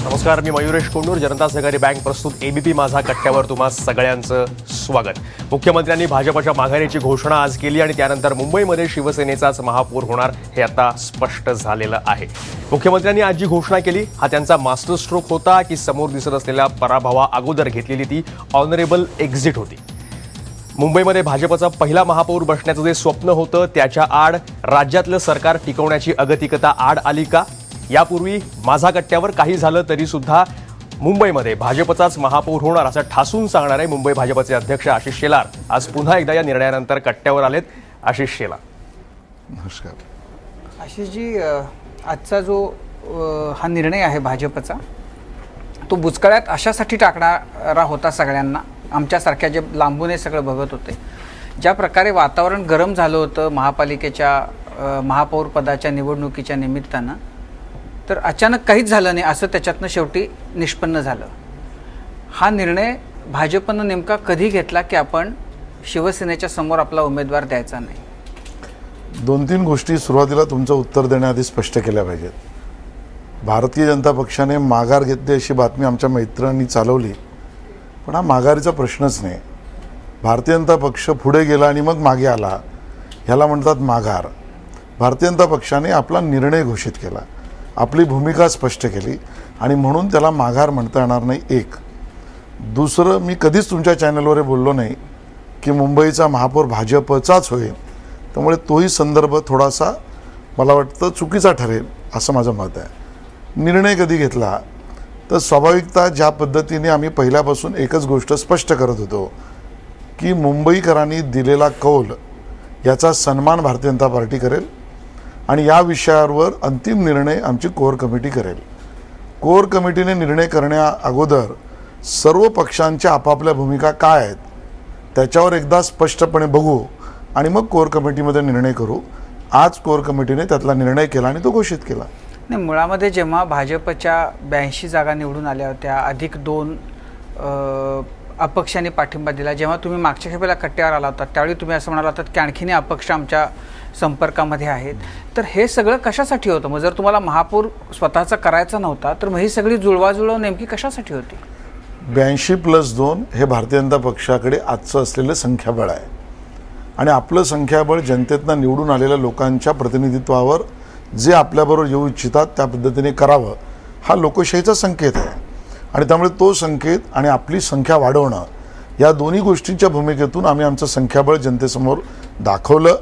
नमस्कार, मी मयुरेश कोंडूर. जनता सहकारी बँक प्रस्तुत एबीपी माझा कट्ट्यावर तुम्हा सगळ्यांचं स्वागत. मुख्यमंत्र्यांनी भाजपच्या माघारीची घोषणा आज केली आणि त्यानंतर मुंबईमध्ये शिवसेनेचाच महापौर होणार हे आता स्पष्ट झालेलं आहे. मुख्यमंत्र्यांनी आज जी घोषणा केली हा त्यांचा मास्टर स्ट्रोक होता की समोर दिसत असलेल्या पराभवा अगोदर घेतलेली ती ऑनरेबल एक्झिट होती. मुंबईमध्ये भाजपचा पहिला महापौर बसण्याचं जे स्वप्न होतं त्याच्या आड राज्यातलं सरकार टिकवण्याची अगतिकता आड आली का? यापूर्वी माझा कट्ट्यावर काही झालं तरी सुद्धा मुंबईमध्ये भाजपचाच महापौर होणार असं ठासून सांगणारे मुंबई भाजपचे अध्यक्ष आशिष शेलार आज पुन्हा एकदा या निर्णयानंतर कट्ट्यावर आलेत. आशिष शेलार, नमस्कार. आशिषजी, आजचा जो हा निर्णय आहे भाजपचा तो बुचकळ्यात अशासाठी टाकणारा होता सगळ्यांना, आमच्यासारख्या जे लांबून हे सगळं बघत होते. ज्या प्रकारे वातावरण गरम झालं होतं महापालिकेच्या महापौर पदाच्या निवडणुकीच्या निमित्तानं, तर अचानक काहीच झालं नाही असं त्याच्यातनं शेवटी निष्पन्न झालं. हा निर्णय भाजपनं नेमका कधी घेतला की आपण शिवसेनेच्या समोर आपला उमेदवार द्यायचा नाही? 2-3 गोष्टी सुरुवातीला तुमचं उत्तर देण्याआधी स्पष्ट केल्या पाहिजेत. भारतीय जनता पक्षाने माघार घेतली अशी बातमी आमच्या मित्रांनी चालवली, पण हा माघारीचा प्रश्नच नाही. भारतीय जनता पक्ष पुढे गेला आणि मग मागे आला, ह्याला म्हणतात माघार. भारतीय जनता पक्षाने आपला निर्णय घोषित केला, आपली भूमिका स्पष्ट केली आणि म्हणून त्याला माघार म्हणता येणार नाही. एक. दुसरं, मी कधीच तुमच्या चॅनलवर बोललो नाही की मुंबईचा महापौर भाजपचाच होईल, त्यामुळे तोही संदर्भ थोडासा मला वाटतं चुकीचा ठरेल असं माझं मत आहे. निर्णय कधी घेतला तर स्वाभाविकता ज्या पद्धतीने आम्ही पहिल्यापासून एकच गोष्ट स्पष्ट करत होतो की मुंबईकरांनी दिलेला कौल याचा सन्मान भारतीय जनता पार्टी करेल आणि या विषयावर अंतिम निर्णय आमची कोर कमिटी करेल. कोर कमिटीने निर्णय करण्या अगोदर सर्व पक्षांच्या आपापल्या भूमिका काय आहेत त्याच्यावर एकदा स्पष्टपणे बघू आणि मग कोर कमिटीमध्ये निर्णय करू. आज कोर कमिटीने त्यातला निर्णय केला आणि तो घोषित केला. नाही, मुळामध्ये जेव्हा भाजपच्या 82 जागा निवडून आल्या होत्या, अधिक 2 अपक्षांनी पाठिंबा दिला, जेव्हा तुम्ही मागच्या खेपेला कट्ट्यावर आला होता त्यावेळी तुम्ही असं म्हणाला होतात की आणखीन अपक्ष आमच्या संपर्कामध्ये आहेत. तर हे सगळं कशासाठी होतं? मग जर तुम्हाला महापौर स्वतःचा करायचा नव्हता तर मग ही सगळी जुळवाजुळव नेमकी कशासाठी होती? 82+2 हे भारतीय जनता पक्षाकडे आजचं असलेलं संख्याबळ आहे आणि आपलं संख्याबळ जनतेतनं निवडून आलेल्या लोकांच्या प्रतिनिधित्वावर जे आपल्याबरोबर येऊ इच्छितात त्या पद्धतीने करावं हा लोकशाहीचा संकेत आहे. आणि त्यामुळे तो संकेत आणि आपली संख्या वाढवणं या दोन्ही गोष्टींच्या भूमिकेतून आम्ही आमचं संख्याबळ जनतेसमोर दाखवलं.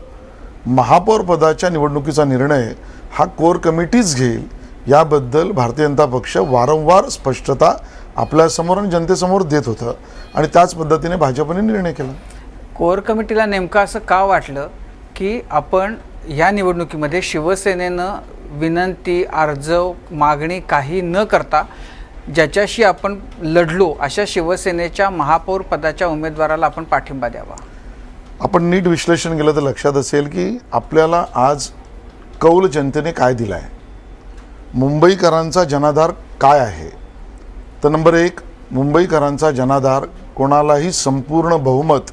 महापौर पदाच्या निवडणुकीचा निर्णय हा कोर कमिटीच घेईल याबद्दल भारतीय जनता पक्ष वारंवार स्पष्टता आपल्यासमोर आणि जनतेसमोर देत होतं आणि त्याच पद्धतीने भाजपने निर्णय केला. कोर कमिटीला नेमकं असं का वाटलं की आपण या निवडणुकीमध्ये शिवसेनेनं विनंती, अर्ज, मागणी काही न करता ज्याच्याशी आपण लढलो अशा शिवसेनेच्या महापौर पदाच्या उमेदवाराला आपण पाठिंबा द्यावा? आपण नीट विश्लेषण केलं तर लक्षात असेल की आपल्याला आज कौल जनतेने काय दिला आहे, मुंबईकरांचा जनाधार काय आहे. तर नंबर 1, मुंबईकरांचा जनाधार कोणालाही संपूर्ण बहुमत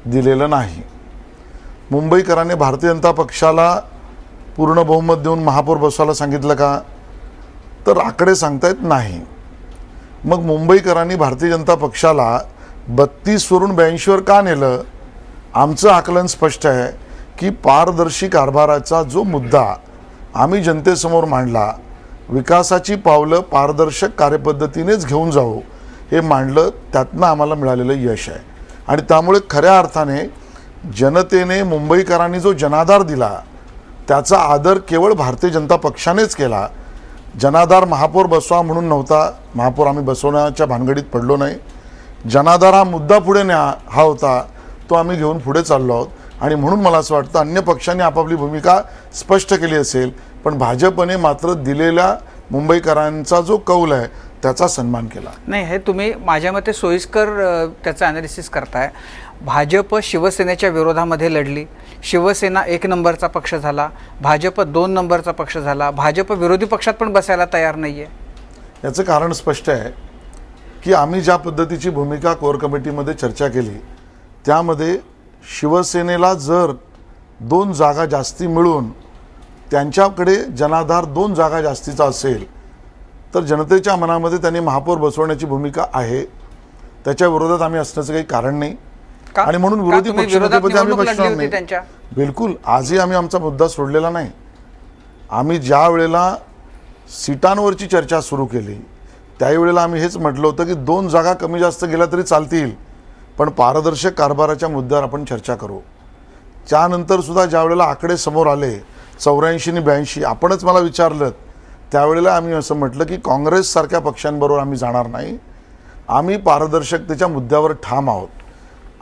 दिलेलं नाही. मुंबईकरांनी भारतीय जनता पक्षाला पूर्ण बहुमत देऊन महापौर बसवायला सांगितलं का? तर आकडे सांगतायत नाही. मग मुंबईकरांनी भारतीय जनता पक्षाला 32 वरून 82 का नेलं? आमचं आकलन स्पष्ट आहे की पारदर्शी कारभाराचा जो मुद्दा आम्ही जनतेसमोर मांडला, विकासाची पावलं पारदर्शक कार्यपद्धतीनेच घेऊन जाऊ हे मांडलं, त्यातनं आम्हाला मिळालेलं यश आहे. आणि त्यामुळे खऱ्या अर्थाने जनतेने मुंबईकरांनी जो जनाधार दिला त्याचा आदर केवळ भारतीय जनता पक्षानेच केला. जनाधार महापौर बसवा म्हणून नव्हता, महापौर आम्ही बसवण्याच्या भानगडीत पडलो नाही. जनाधार हा मुद्दा पुढे न्या हा होता, तो आम्ही घेऊन पुढे चाललो आहोत. आणि म्हणून मला असं वाटतं अन्य पक्षांनी आपापली भूमिका स्पष्ट केली असेल, पण भाजपने मात्र दिलेल्या मुंबईकरांचा जो कौल आहे त्याचा सन्मान केला नाही. हे तुम्ही माझ्या मते सोयीस्कर त्याचं ॲनालिसिस करताय. भाजप शिवसेनेच्या विरोधामध्ये लढली, शिवसेना 1 नंबरचा पक्ष झाला, भाजप 2 नंबरचा पक्ष झाला, भाजप विरोधी पक्षात पण बसायला तयार नाही आहे. याचं कारण स्पष्ट आहे की आम्ही ज्या पद्धतीची भूमिका कोर कमिटीमध्ये चर्चा केली त्यामध्ये शिवसेनेला जर 2 जागा जास्ती मिळून त्यांच्याकडे जनाधार 2 जागा जास्तीचा असेल तर जनतेच्या मनामध्ये त्यांनी महापौर बसवण्याची भूमिका आहे, त्याच्या विरोधात आम्ही असण्याचं काही कारण नाही. का? आणि म्हणून का विरोधी तुम्ही विरोधात पक्षनेतेपदी आम्ही निवडणूक लढली बसणार होती नाही. त्यांच्या? बिलकुल आजही आम्ही आमचा मुद्दा सोडलेला नाही. आम्ही ज्या वेळेला सीटांवरची चर्चा सुरू केली त्यावेळेला आम्ही हेच म्हटलं होतं की 2 जागा कमी जास्त गेल्या तरी चालतील, पण पारदर्शक कारभाराच्या मुद्द्यावर आपण चर्चा करू. त्यानंतर सुद्धा ज्या वेळेला आकडे समोर आले 84 आणि 82, आपणच मला विचारलं त्यावेळेला आम्ही असं म्हटलं की काँग्रेससारख्या पक्षांबरोबर आम्ही जाणार नाही, आम्ही पारदर्शकतेच्या मुद्द्यावर ठाम आहोत.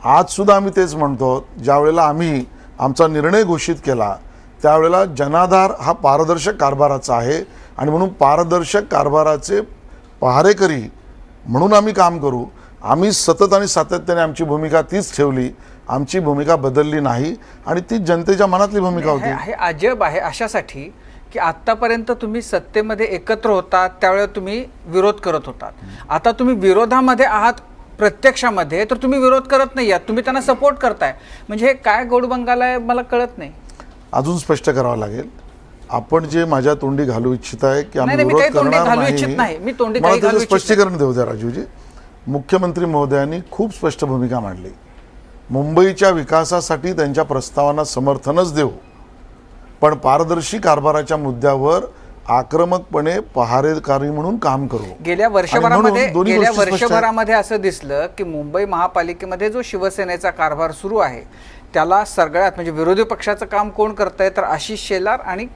आजसुद्धा आम्ही तेच म्हणतो. ज्या वेळेला आम्ही आमचा निर्णय घोषित केला त्यावेळेला जनाधार हा पारदर्शक कारभाराचा आहे आणि म्हणून पारदर्शक कारभाराचे पहारेकरी म्हणून आम्ही काम करू. आम्ही सतत आणि सातत्याने आमची भूमिका तीच ठेवली, आमची भूमिका बदलली नाही आणि तीच जनतेच्या मनातली भूमिका होती. हे अजब आहे अशासाठी की आतापर्यंत तुम्ही सत्तेमध्ये एकत्र होता त्यावेळेला तुम्ही विरोध करत होतात, आता तुम्ही विरोधामध्ये आहात प्रत्यक्षामध्ये, तर तुम्ही विरोध करत नाही आहात, तुम्ही त्यांना सपोर्ट करताय. म्हणजे हे काय गोडबंगाला आहे मला कळत नाही. अजून स्पष्ट करावं लागेल. आपण जे माझ्या तोंडी घालू इच्छित आहे की आम्ही नाही, मी विरोध काही तोंडी करणार घालू इच्छित नाही. मी तोंडी मला काही त्याचं घालू इच्छित स्पष्टीकरण देऊ द्या राजूजी. मुख्यमंत्री महोदयांनी खूप स्पष्ट भूमिका मांडली. मुंबईच्या विकासासाठी त्यांच्या प्रस्तावांना समर्थनच देऊ, पण पारदर्शी कारभाराच्या मुद्द्यावर आक्रमकपणे पहारेकारी म्हणून काम करू. गेल्या आणि म्हणून दोन्ही गेल्या गोष्टी स्पष्ट आहेत. वर्षभरामध्ये असं दिसलं की मुंबई महापालिकेमध्ये जो शिवसेनेचा कारभार सुरू आहे त्याला सगळ्यात म्हणजे विरोधी पक्षाचं काम कोण करतंय तर आशिष शेलार आणि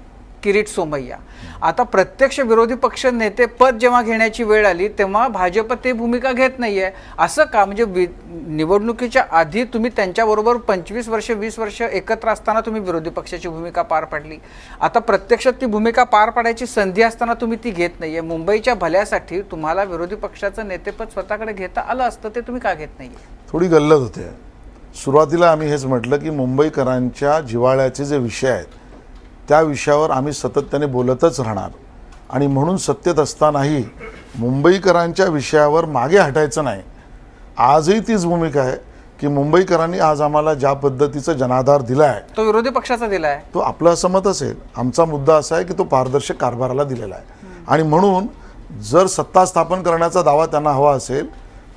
किरीट सोमय्या. आता प्रत्यक्ष विरोधी पक्ष नेते पद जेव्हा घेण्याची वेळ आली तेव्हा भाजप ते भूमिका घेत नाहीये. असं का? म्हणजे निवडणुकीच्या आधी तुम्ही त्यांच्याबरोबर 25 वर्ष 20 वर्ष एकत्र असताना तुम्ही विरोधी पक्षाची भूमिका पार पाडली, आता प्रत्यक्षात ती भूमिका पार पाडायची संधी असताना तुम्ही ती घेत नाहीये. मुंबईच्या भल्यासाठी तुम्हाला विरोधी पक्षाचं नेतेपद स्वतःकडे घेता आलं असतं, ते तुम्ही का घेत नाहीये? थोडी गल्लत होते. सुरुवातीला आम्ही हेच म्हटलं की मुंबईकरांच्या जिव्हाळ्याचे जे विषय आहेत त्या विषयावर आम्ही सातत्याने बोलतच राहणार आणि म्हणून सत्तेत असतानाही मुंबईकरांच्या विषयावर मागे हटायचं नाही. आजही तीच भूमिका आहे की मुंबईकरांनी आज आम्हाला ज्या पद्धतीचा जनाधार दिला आहे तो विरोधी पक्षाचा दिला आहे, तो आपलं असं मत असेल. आमचा मुद्दा असा आहे की तो पारदर्शक कारभाराला दिलेला आहे आणि म्हणून जर सत्ता स्थापन करण्याचा दावा त्यांना हवा असेल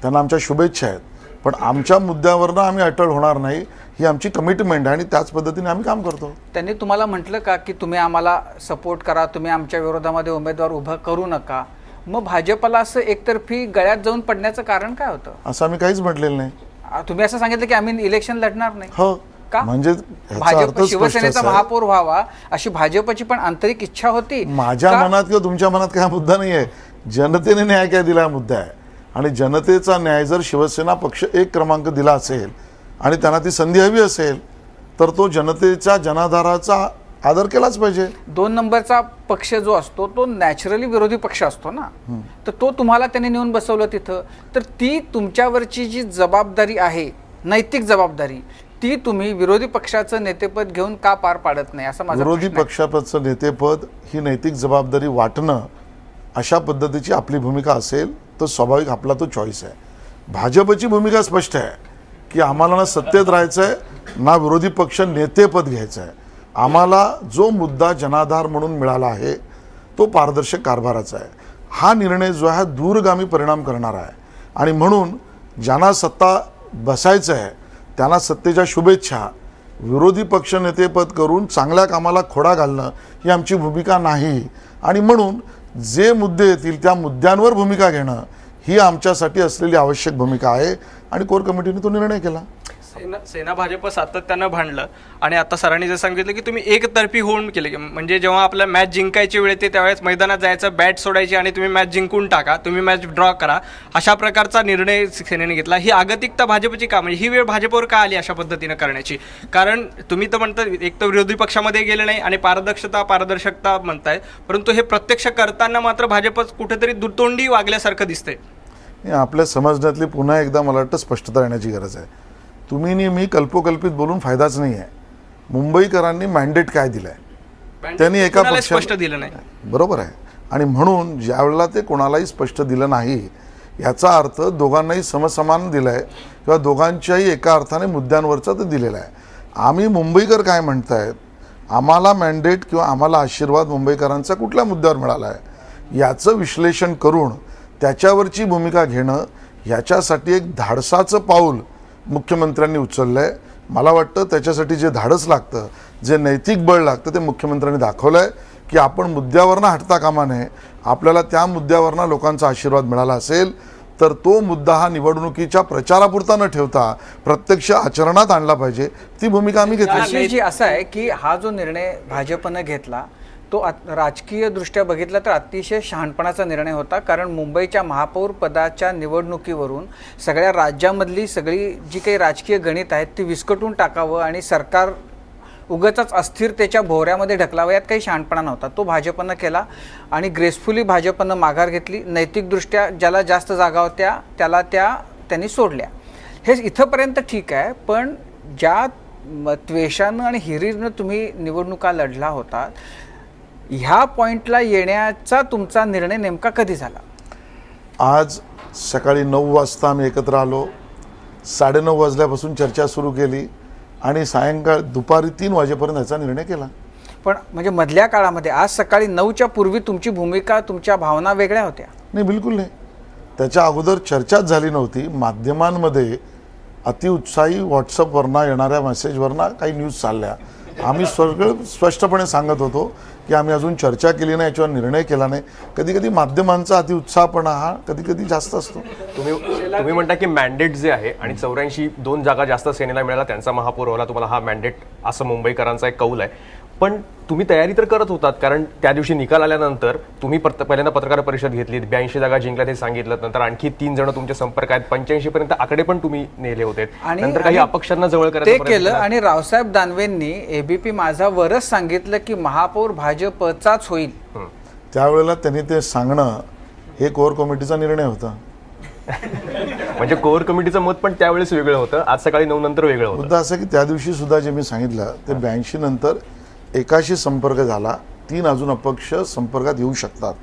त्यांना आमच्या शुभेच्छा आहेत, पण आमच्या मुद्द्यावरनं आम्ही अटळ होणार नाही, ही आमची कमिटमेंट आहे आणि त्याच पद्धतीने आम्ही काम करतो. त्यांनी तुम्हाला म्हटलं का की तुम्ही आम्हाला सपोर्ट करा, तुम्ही आमच्या विरोधामध्ये उमेदवार उभा करू नका? मग भाजपला असं एकतर्फी गळ्यात जाऊन पडण्याचं कारण काय होतं? असं आम्ही काहीच म्हटलेलं नाही. तुम्ही असं सांगितलं की आम्ही इलेक्शन लढणार नाही. हो का? म्हणजे ह्याचा भाजप अर्थ स्पष्ट शिवसेनेचा असा आहे. महापौर व्हावा अशी भाजपची पण आंतरिक इच्छा होती. माझ्या का? मनात किंवा तुमच्या मनात काय मुद्दा नाही आहे. जनतेने न्याय काय दिला हा मुद्दा आहे आणि जनतेचा न्याय जर शिवसेना पक्ष 1 क्रमांक दिला असेल आणि त्यांना ती संधी हवी असेल तर तो जनतेच्या जनाधाराचा आदर केलाच पाहिजे. 2 नंबरचा पक्ष जो असतो तो नॅचरली विरोधी पक्ष असतो ना, तर तो तुम्हाला त्यांनी नेऊन बसवलं तिथं, तर ती तुमच्यावरची जी जबाबदारी आहे नैतिक जबाबदारी ती तुम्ही विरोधी पक्षाचं नेतेपद घेऊन का पार पाडत नाही असं माझं विरोधी प्रश्न आहे. पक्षाचं नेतेपद ही नैतिक जबाबदारी वाटणं अशा पद्धतीची आपली भूमिका असेल तर स्वाभाविक आपला तो चॉईस आहे. भाजपची भूमिका स्पष्ट आहे की आम्हाला ना सत्तेत राहायचं आहे ना विरोधी पक्ष नेतेपद घ्यायचं आहे. आम्हाला जो मुद्दा जनाधार म्हणून मिळाला आहे तो पारदर्शक कारभाराचा आहे. हा निर्णय जो आहे दूरगामी परिणाम करणारा आहे आणि म्हणून ज्यांना सत्ता बसायचं आहे त्यांना सत्तेच्या शुभेच्छा. विरोधी पक्ष नेतेपद करून चांगल्या कामाला खोडा घालणं ही आमची भूमिका नाही आणि म्हणून जे मुद्दे येतील त्या मुद्द्यांवर भूमिका घेणं ही आमच्यासाठी असलेली आवश्यक भूमिका आहे आणि कोर कमिटीने तो निर्णय केला. सेना भाजप सातत्यानं भांडलं आणि आता सरांनी जर सांगितलं की तुम्ही एकतर्फी होऊन केले, म्हणजे जेव्हा आपल्या मॅच जिंकायची वेळ येते त्यावेळेस मैदानात जायचं, बॅट सोडायची आणि तुम्ही मॅच जिंकून टाका, तुम्ही मॅच ड्रॉ करा, अशा प्रकारचा निर्णय सेनेने घेतला. ही आगतिकता भाजपची का, म्हणजे ही वेळ भाजपवर का आली अशा पद्धतीनं करण्याची? कारण तुम्ही तर म्हणता एक तर विरोधी पक्षामध्ये गेले नाही आणि पारदर्शकता म्हणताय, परंतु हे प्रत्यक्ष करताना मात्र भाजपच कुठेतरी दुतोंडी वागल्यासारखं दिसतंय. आपल्या समजण्यातली पुन्हा एकदा मला वाटतं स्पष्टता येण्याची गरज आहे. तुम्ही आणि मी कल्पोकल्पित बोलून फायदाच नाही आहे. मुंबईकरांनी मॅन्डेट काय दिलंय त्यांनी एका कोणाला पक्षाला स्पष्ट दिलं नाही. बरोबर आहे आणि म्हणून ज्यावेळेला ते कोणालाही स्पष्ट दिलं नाही याचा अर्थ दोघांनाही समसमान दिलंय किंवा दोघांच्याही एका अर्थाने मुद्द्यांवरचा ते दिलेला आहे. आम्ही मुंबईकर काय म्हणतायत, आम्हाला मॅन्डेट किंवा आम्हाला आशीर्वाद मुंबईकरांचा कुठल्या मुद्द्यावर मिळाला आहे याचं विश्लेषण करून त्याच्यावरची भूमिका घेणं, याच्यासाठी एक धाडसाचं पाऊल मुख्यमंत्र्यांनी उचललं आहे. मला वाटतं त्याच्यासाठी जे धाडस लागतं, जे नैतिक बळ लागतं, ते मुख्यमंत्र्यांनी दाखवलं आहे की आपण मुद्द्यावरनं हटता कामा नये. आपल्याला त्या मुद्द्यावरनं लोकांचा आशीर्वाद मिळाला असेल तर तो मुद्दा हा निवडणुकीच्या प्रचारापुरता न ठेवता प्रत्यक्ष आचरणात आणला पाहिजे. ती भूमिका आम्ही घेतली. आशिषजी, असं आहे की हा जो निर्णय भाजपनं घेतला तो राजकीय दृष्ट्या बघितला तर अतिशय शहाणपणाचा निर्णय होता. कारण मुंबईच्या महापौर पदाच्या निवडणुकीवरून सगळ्या राज्यामधली सगळी जी काही राजकीय गणित आहेत ती विस्कटून टाकावं आणि सरकार उगाचच अस्थिरतेच्या भोवऱ्यामध्ये ढकलावं, यात काही शहाणपणा नव्हता. तो भाजपनं केला आणि ग्रेसफुली भाजपनं माघार घेतली. नैतिकदृष्ट्या ज्याला जास्त जागा होत्या त्याला त्यांनी सोडल्या. हे इथंपर्यंत ठीक आहे. पण ज्या त्वेषानं आणि हिरीरनं तुम्ही निवडणुका लढला होता, ह्या पॉईंटला येण्याचा तुमचा निर्णय नेमका कधी झाला? आज सकाळी 9 वाजता आम्ही एकत्र आलो. 9:30 वाजल्यापासून चर्चा सुरू केली आणि दुपारी 3 वाजेपर्यंत याचा निर्णय केला. पण म्हणजे मधल्या काळामध्ये आज सकाळी 9च्या पूर्वी तुमची भूमिका, तुमच्या भावना वेगळ्या होत्या? नाही, बिलकुल नाही. त्याच्या अगोदर चर्चाच झाली नव्हती. माध्यमांमध्ये अतिउत्साही व्हॉट्सअपवरनं येणाऱ्या मेसेजवरनं काही न्यूज चालल्या. आम्ही सगळं स्पष्टपणे सांगत होतो की आम्ही अजून चर्चा केली नाही, याच्यावर निर्णय केला नाही. कधी कधी माध्यमांचा अतिउत्साहपणा हा कधी कधी जास्त असतो. तुम्ही म्हणता की मॅन्डेट जे आहे आणि 84 जागा जास्त सेनेला मिळाला, त्यांचा महापौर होला, तुम्हाला हा मॅन्डेट असं मुंबईकरांचा एक कौल आहे. पण तुम्ही तयारी तर करत होतात, कारण त्या दिवशी निकाल आल्यानंतर तुम्ही पहिल्यांदा पत्रकार परिषद घेतली, 82 जागा जिंकल्या ते सांगितलं. नंतर आणखी 3 जण तुमच्या संपर्क आहेत, 85 पर्यंत आकडे पण तुम्ही नेले होते. नंतर काही अपक्षांना जवळ ते केलं आणि रावसाहेब दानवेंनी एबीपी माझा वरच सांगितलं की महापौर भाजपचाच होईल. त्यावेळेला त्यांनी ते सांगणं हे कोर कमिटीचा निर्णय होता. म्हणजे कोर कमिटीचं मत पण त्यावेळेस वेगळं होतं, आज सकाळी 9 नंतर वेगळं होतं. मुद्दा असं की त्या दिवशी सुद्धा जे मी सांगितलं ते 82 नंतर एकाशी संपर्क झाला, 3 अजून अपक्ष संपर्कात येऊ शकतात,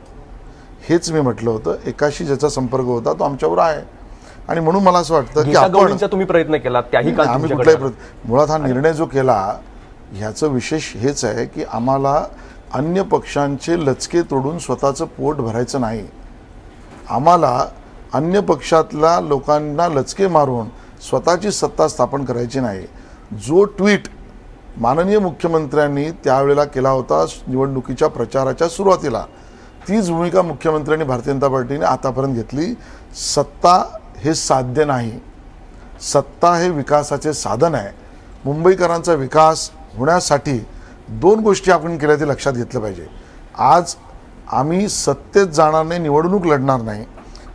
हेच मी म्हटलं होतं. एकाशी ज्याचा संपर्क होता तो आमच्यावर आहे आणि म्हणून मला असं वाटतं की आपण तुम्ही प्रयत्न केला त्याही काल आम्ही कुठलाही मुळात हा निर्णय जो केला ह्याचं विशेष हेच आहे की आम्हाला अन्य पक्षांचे लचके तोडून स्वतःचं पोट भरायचं नाही. आम्हाला अन्य पक्षातल्या लोकांना लचके मारून स्वतःची सत्ता स्थापन करायची नाही. जो ट्विट माननीय मुख्यमंत्र्यांनी त्यावेळेला केला होता निवडणुकीच्या प्रचाराच्या सुरुवातीला, तीच भूमिका मुख्यमंत्र्यांनी भारतीय जनता पार्टीने आतापर्यंत घेतली. सत्ता हे साध्य नाही, सत्ता हे विकासाचे साधन आहे. मुंबईकरांचा विकास होण्यासाठी 2 गोष्टी आपण केल्या ते लक्षात घेतलं पाहिजे. आज आम्ही सत्तेत जाणार नाही, निवडणूक लढणार नाही,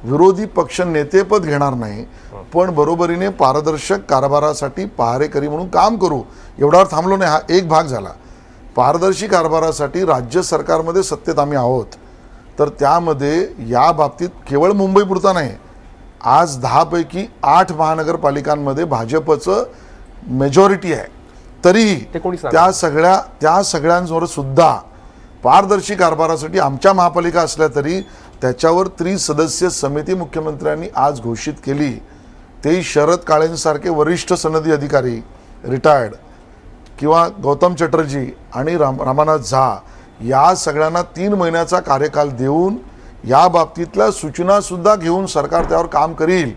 विरोधी पक्ष नेतेपद घेणार नाही, पण बरोबरीने पारदर्शक कारभारासाठी पहारेकरी म्हणून काम करू. एवढ्यावर थांबलो नाही, हा एक भाग झाला. पारदर्शी कारभारासाठी राज्य सरकारमध्ये सत्तेत आम्ही आहोत, तर त्यामध्ये या बाबतीत केवळ मुंबईपुरता नाही, आज 10 पैकी 8 महानगरपालिकांमध्ये भाजपचं मेजॉरिटी आहे. तरीही त्या सगळ्यांवर सुद्धा पारदर्शी कारभारासाठी आमच्या महापालिका असल्या तरी त्याच्यावर 3 सदस्य समिती मुख्यमंत्र्यांनी आज घोषित केली. ते शरद काळेंसारखे वरिष्ठ सनदी अधिकारी रिटायर्ड किंवा गौतम चटर्जी आणि रामानाथ झा या सगळ्यांना 3 महिन्याचा कार्यकाल देऊन या बाबतीतल्या सूचनासुद्धा घेऊन सरकार त्यावर काम करील.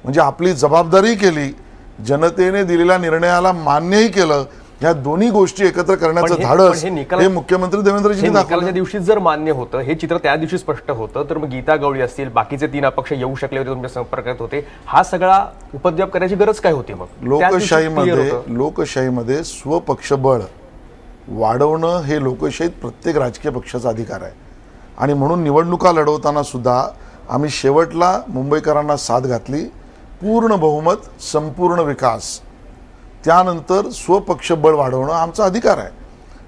म्हणजे आपली जबाबदारी केली, जनतेने दिलेल्या निर्णयाला मान्यही केलं. या दोन्ही गोष्टी एकत्र करण्याचं धाडस हे मुख्यमंत्री देवेंद्रजींनी निकालाच्या दिवशीच जर मान्य होतं, हे चित्र त्या दिवशीच स्पष्ट होतं, तर मग गीता गवळी असतील, बाकीचे 3 अपक्ष येऊ शकले होते, तुमच्या संपर्कात होते, हा सगळा उपद्व्याप करायची गरज काय होती? मग लोकशाहीमध्ये स्वपक्षबळ वाढवणं हे लोकशाहीत प्रत्येक राजकीय पक्षाचा अधिकार आहे. आणि म्हणून निवडणुका लढवताना सुद्धा आम्ही शेवटला मुंबईकरांना साथ घातली. पूर्ण बहुमत, संपूर्ण विकास, त्यानंतर स्वपक्षबळ वाढवणं आमचा अधिकार आहे.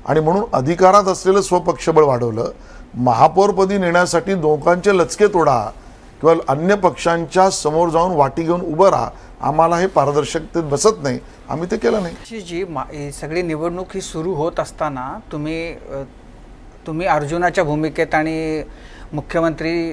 आणि म्हणून अधिकारात असलेलं स्वपक्षबळ वाढवलं. महापौरपदी नेण्यासाठी दोघांचे लचके तोडा किंवा अन्य पक्षांच्या समोर जाऊन वाटी घेऊन उभं राहा, आम्हाला हे पारदर्शकतेत बसत नाही, आम्ही ते केलं नाही. जी सगळी निवडणूक ही सुरू होत असताना तुम्ही अर्जुनाच्या भूमिकेत आणि मुख्यमंत्री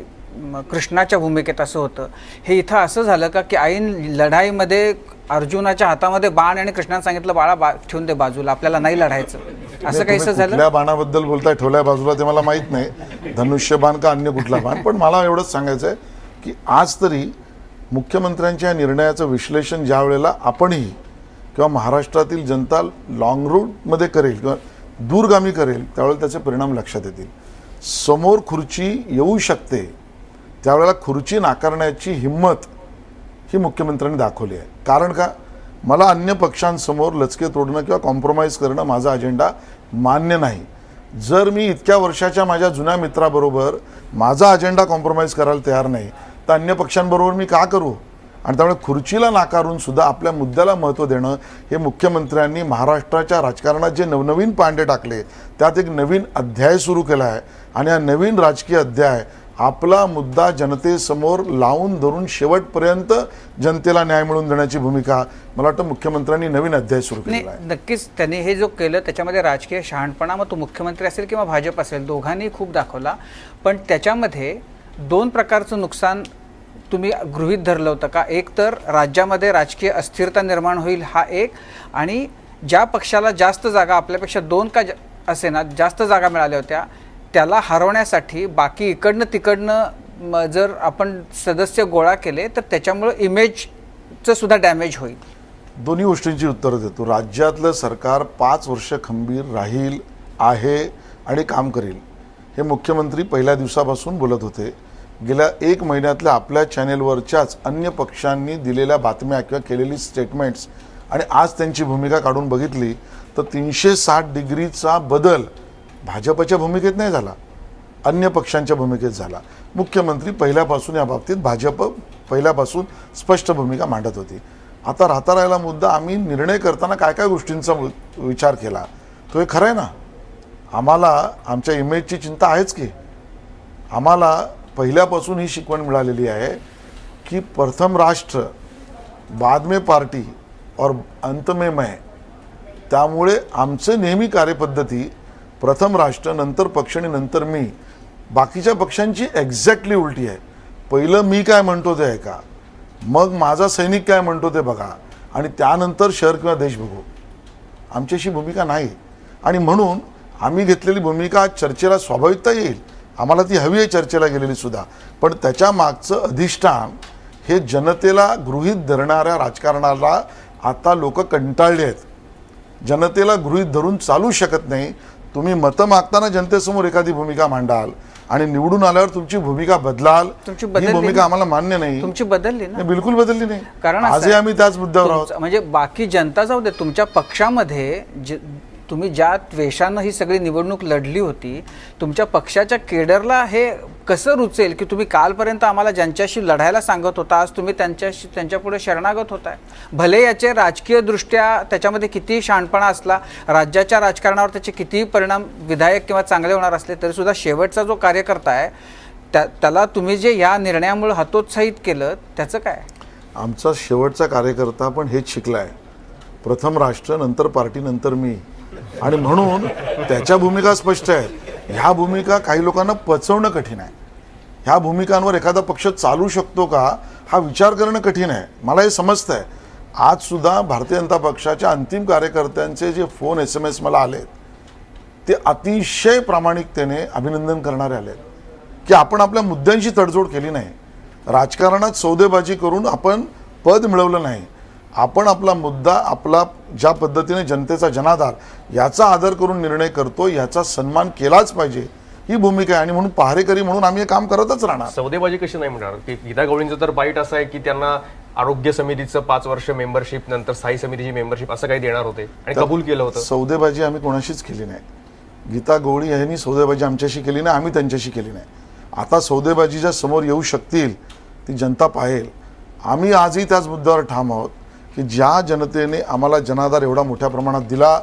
कृष्णाच्या भूमिकेत असं होतं. हे इथं असं झालं का की ऐन लढाईमध्ये अर्जुनाच्या हातामध्ये बाण आणि कृष्णाने सांगितलं बाळा ठेवून दे बाजूला, आपल्याला नाही लढायचं, असं काहीसं झालं. कुठल्या बाणाबद्दल बोलताय ठेवल्या बाजूला ते मला माहित नाही, धनुष्यबाण का अन्य कुठला बाण. पण मला एवढंच सांगायचं आहे की आज तरी मुख्यमंत्र्यांच्या या निर्णयाचं विश्लेषण ज्या वेळेला आपणही किंवा महाराष्ट्रातील जनता लॉंग रूटमध्ये करेल किंवा दूरगामी करेल त्यावेळेला त्याचे परिणाम लक्षात येतील. समोर खुर्ची येऊ शकते त्यावेळेला खुर्ची नाकारण्याची हिंमत ही मुख्यमंत्र्यांनी दाखवली आहे. कारण का, मला अन्य पक्षांसमोर लचके तोडणं किंवा कॉम्प्रोमाइज करणं माझा अजेंडा मान्य नाही. जर मी इतक्या वर्षाच्या माझ्या जुन्या मित्राबरोबर माझा अजेंडा कॉम्प्रोमाइज करायला तयार नाही तर अन्य पक्षांबरोबर मी का करू. आणि त्यामुळे खुर्चीला नाकारून सुद्धा आपल्या मुद्द्याला महत्त्व देणं हे मुख्यमंत्र्यांनी महाराष्ट्राच्या राजकारणात जे नवनवीन पांडे टाकले त्यात एक नवीन अध्याय सुरू केला आहे. आणि हा नवीन राजकीय अध्याय आपला मुद्दा जनतेसमोर लावून धरून शेवटपर्यंत जनतेला न्याय मिळवून देण्याची भूमिका मला वाटतं मुख्यमंत्र्यांनी नवीन अध्याय सुरू केला आहे. नक्कीच त्यांनी हे जो केलं त्याच्यामध्ये राजकीय शहाणपणा, मग तो मुख्यमंत्री असेल किंवा भाजप असेल, दोघांनी खूप दाखवला. पण त्याच्यामध्ये दोन प्रकारचं नुकसान तुम्ही गृहीत धरलं होतं का. एक तर राज्यामध्ये राजकीय अस्थिरता निर्माण होईल हा एक, आणि ज्या पक्षाला जास्त जागा, आपल्यापेक्षा 2 का असे ना जास्त जागा मिळाल्या होत्या, त्याला हरवण्यासाठी बाकी इकडनं तिकडनं जर आपण सदस्य गोळा केले तर त्याच्यामुळं इमेजचं सुद्धा डॅमेज होईल. दोन्ही गोष्टींची उत्तरं देतो. राज्यातलं सरकार 5 वर्ष खंबीर राहील, आहे आणि काम करेल हे मुख्यमंत्री पहिल्या दिवसापासून बोलत होते. गेल्या 1 महिन्यातल्या आपल्या चॅनेलवरच्याच अन्य पक्षांनी दिलेल्या बातम्या किंवा केलेली स्टेटमेंट्स आणि आज त्यांची भूमिका काढून बघितली तर 360 डिग्रीचा बदल भाजपच्या भूमिकेत नाही झाला, अन्य पक्षांच्या भूमिकेत झाला. मुख्यमंत्री पहिल्यापासून या बाबतीत भाजप पहिल्यापासून स्पष्ट भूमिका मांडत होती. आता राहता राहिला मुद्दा, आम्ही निर्णय करताना काय काय गोष्टींचा विचार केला तो हे खरं आहे ना. आम्हाला आमच्या इमेजची चिंता आहेच की. आम्हाला पहिल्यापासून ही शिकवण मिळालेली आहे की प्रथम राष्ट्र बाद में पार्टी और अंत में मैं. त्यामुळे आमचे नेहमी कार्यपद्धती प्रथम राष्ट्र, नंतर पक्ष आणि नंतर मी. बाकीच्या पक्षांची एक्झॅक्टली उलटी आहे. पहिलं मी काय म्हणतो ते ऐका, मग माझा सैनिक काय म्हणतो ते बघा आणि त्यानंतर शहर किंवा देश बघू. आमची अशी भूमिका नाही आणि म्हणून आम्ही घेतलेली भूमिका चर्चेला स्वाभाविकता येईल, आम्हाला ती हवी आहे चर्चेला गेलेली सुद्धा. पण त्याच्या मागचं अधिष्ठान हे जनतेला गृहीत धरणाऱ्या राजकारणाला आता लोक कंटाळले आहेत. जनतेला गृहीत धरून चालू शकत नाही. तुम्ही मतं मागताना जनतेसमोर एखादी भूमिका मांडाल आणि निवडून आल्यावर तुमची भूमिका बदलाल, ही भूमिका आम्हाला मान्य नाही. तुमची बदलली ना, बिलकुल बदलली नाही. कारण आजही आम्ही त्याच मुद्द्यावर आहोत. म्हणजे बाकी जनता जाऊ दे, तुमच्या पक्षामध्ये तुम्ही ज्या द्वेषानं ही सगळी निवडणूक लढली होती, तुमच्या पक्षाच्या केडरला हे कसं रुचेल की तुम्ही कालपर्यंत आम्हाला ज्यांच्याशी लढायला सांगत होता आज तुम्ही त्यांच्यापुढे शरणागत होताय. भले याचे राजकीय दृष्ट्या त्याच्यामध्ये कितीही शहाणपणा असला, राज्याच्या राजकारणावर त्याचे कितीही परिणाम विधायक किंवा चांगले होणार असले तरी सुद्धा शेवटचा जो कार्यकर्ता आहे त्याला तुम्ही जे या निर्णयामुळे हतोत्साहित केलं त्याचं काय. आमचा शेवटचा कार्यकर्ता पण हेच शिकलाय, प्रथम राष्ट्र, नंतर पार्टी, नंतर मी. आणि म्हणून त्याच्या भूमिका स्पष्ट आहेत. ह्या भूमिका काही लोकांना पचवणं कठीण आहे. ह्या भूमिकांवर एखादा पक्ष चालू शकतो का हा विचार करणं कठीण आहे. मला हे समजतंय. आज सुद्धा भारतीय जनता पक्षाच्या अंतिम कार्यकर्त्यांचे जे फोन SMS मला आलेत ते अतिशय प्रामाणिकतेने अभिनंदन करणारे आलेत की आपण आपल्या मुद्द्यांशी तडजोड केली नाही, राजकारणात सौदेबाजी करून आपण पद मिळवलं नाही, आपण आपला मुद्दा, आपला ज्या पद्धतीने जनतेचा जनाधार याचा आदर करून निर्णय करतो याचा सन्मान केलाच पाहिजे, ही भूमिका आहे. आणि म्हणून पहारेकरी म्हणून आम्ही हे काम करतच राहणार. सौदेबाजी कशी नाही म्हणणार की गीता गवळींचं तर बाईट असं आहे की त्यांना आरोग्य समितीचं 5 वर्ष मेंबरशिप, नंतर स्थायी समितीची मेंबरशिप असं काही देणार होते आणि कबूल केलं होतं. सौदेबाजी आम्ही कोणाशीच केली नाही. गीता गवळी यांनी सौदेबाजी आमच्याशी केली नाही, आम्ही त्यांच्याशी केली नाही. आता सौदेबाजीच्या समोर येऊ शकतील ती जनता पाहेल. आम्ही आजही त्याच मुद्द्यावर ठाम आहोत की ज्या जनतेने आम्हाला जनाधार एवढा मोठ्या प्रमाणात दिला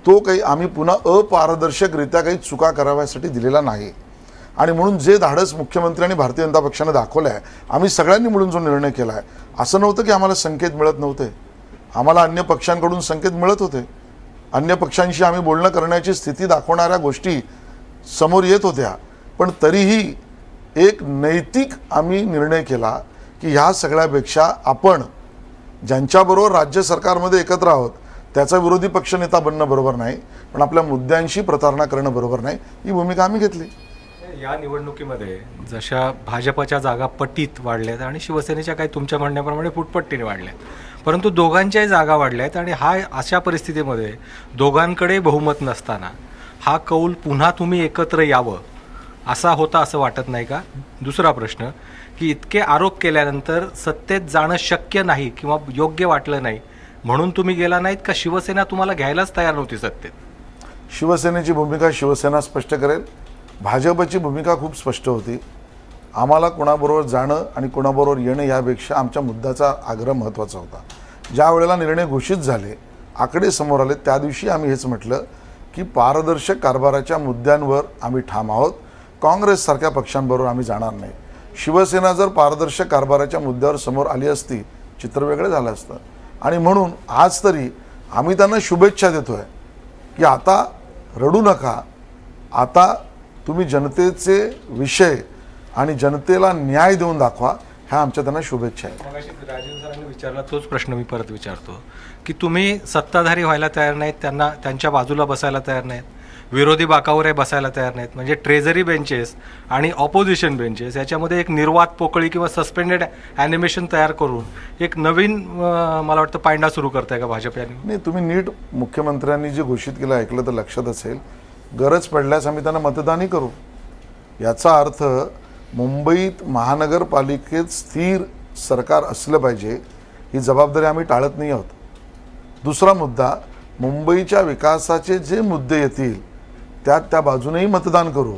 तो काही आम्ही पुन्हा अपारदर्शकरित्या काही चुका कराव्यासाठी दिलेला नाही. आणि म्हणून जे धाडस मुख्यमंत्री आणि भारतीय जनता पक्षाने दाखवलं आहे, आम्ही सगळ्यांनी मिळून जो निर्णय केला आहे, असं नव्हतं की आम्हाला संकेत मिळत नव्हते. आम्हाला अन्य पक्षांकडून संकेत मिळत होते. अन्य पक्षांशी आम्ही बोलणं करण्याची स्थिती दाखवणाऱ्या गोष्टी समोर येत होत्या. पण तरीही एक नैतिक आम्ही निर्णय केला की ह्या सगळ्यापेक्षा आपण ज्यांच्याबरोबर राज्य सरकारमध्ये एकत्र आहोत त्याचा विरोधी पक्षनेता बनणं बरोबर नाही, पण आपल्या मुद्द्यांशी प्रतारणा करणं बरोबर नाही, ही भूमिका आम्ही घेतली. या निवडणुकीमध्ये जशा भाजपच्या जागा पटीत वाढल्यात आणि शिवसेनेच्या काही तुमच्या म्हणण्याप्रमाणे फुटपट्टीने वाढल्यात, परंतु दोघांच्याही जागा वाढल्यात आणि अशा परिस्थितीमध्ये दोघांकडे बहुमत नसताना हा कौल पुन्हा तुम्ही एकत्र यावं असा होता असं वाटत नाही का? दुसरा प्रश्न की इतके आरोप केल्यानंतर सत्तेत जाणं शक्य नाही किंवा योग्य वाटलं नाही म्हणून तुम्ही गेला नाहीत का? शिवसेना तुम्हाला घ्यायलाच तयार नव्हती सत्तेत. शिवसेनेची भूमिका शिवसेना स्पष्ट करेल. भाजपची भूमिका खूप स्पष्ट होती. आम्हाला कोणाबरोबर जाणं आणि कोणाबरोबर येणं यापेक्षा आमच्या मुद्द्याचा आग्रह महत्त्वाचा होता. ज्या वेळेला निर्णय घोषित झाले, आकडे समोर आले, त्या दिवशी आम्ही हेच म्हटलं की पारदर्शक कारभाराच्या मुद्द्यांवर आम्ही ठाम आहोत. काँग्रेससारख्या पक्षांबरोबर आम्ही जाणार नाही. शिवसेना जर पारदर्शक कारभाराच्या मुद्द्यावर समोर आली असती, चित्र वेगळं झालं असतं. आणि म्हणून आज तरी आम्ही त्यांना शुभेच्छा देतोय की आता रडू नका, आता तुम्ही जनतेचे विषय आणि जनतेला न्याय देऊन दाखवा, ह्या आमच्या त्यांना शुभेच्छा आहेत. मगाशी राजीव सरांनी विचारला तोच प्रश्न मी परत विचारतो की तुम्ही सत्ताधारी व्हायला तयार नाहीत, त्यांना त्यांच्या बाजूला बसायला तयार नाहीत, विरोधी बाकावरही बसायला तयार नाहीत, म्हणजे ट्रेझरी बेंचेस आणि ऑपोजिशन बेंचेस याच्यामध्ये एक निर्वात पोकळी किंवा सस्पेंडेड ॲनिमेशन तयार करून एक नवीन मला वाटतं पायंडा सुरू करताय का भाजप यांनी? नाही, तुम्ही नीट मुख्यमंत्र्यांनी जे घोषित केलं ऐकलं तर लक्षात असेल, गरज पडल्यास आम्ही त्यांना मतदानही करू. याचा अर्थ मुंबईत महानगरपालिकेत स्थिर सरकार असलं पाहिजे, ही जबाबदारी आम्ही टाळत नाही आहोत. दुसरा मुद्दा, मुंबईच्या विकासाचे जे मुद्दे येतील त्यात त्या बाजूनेही मतदान करू,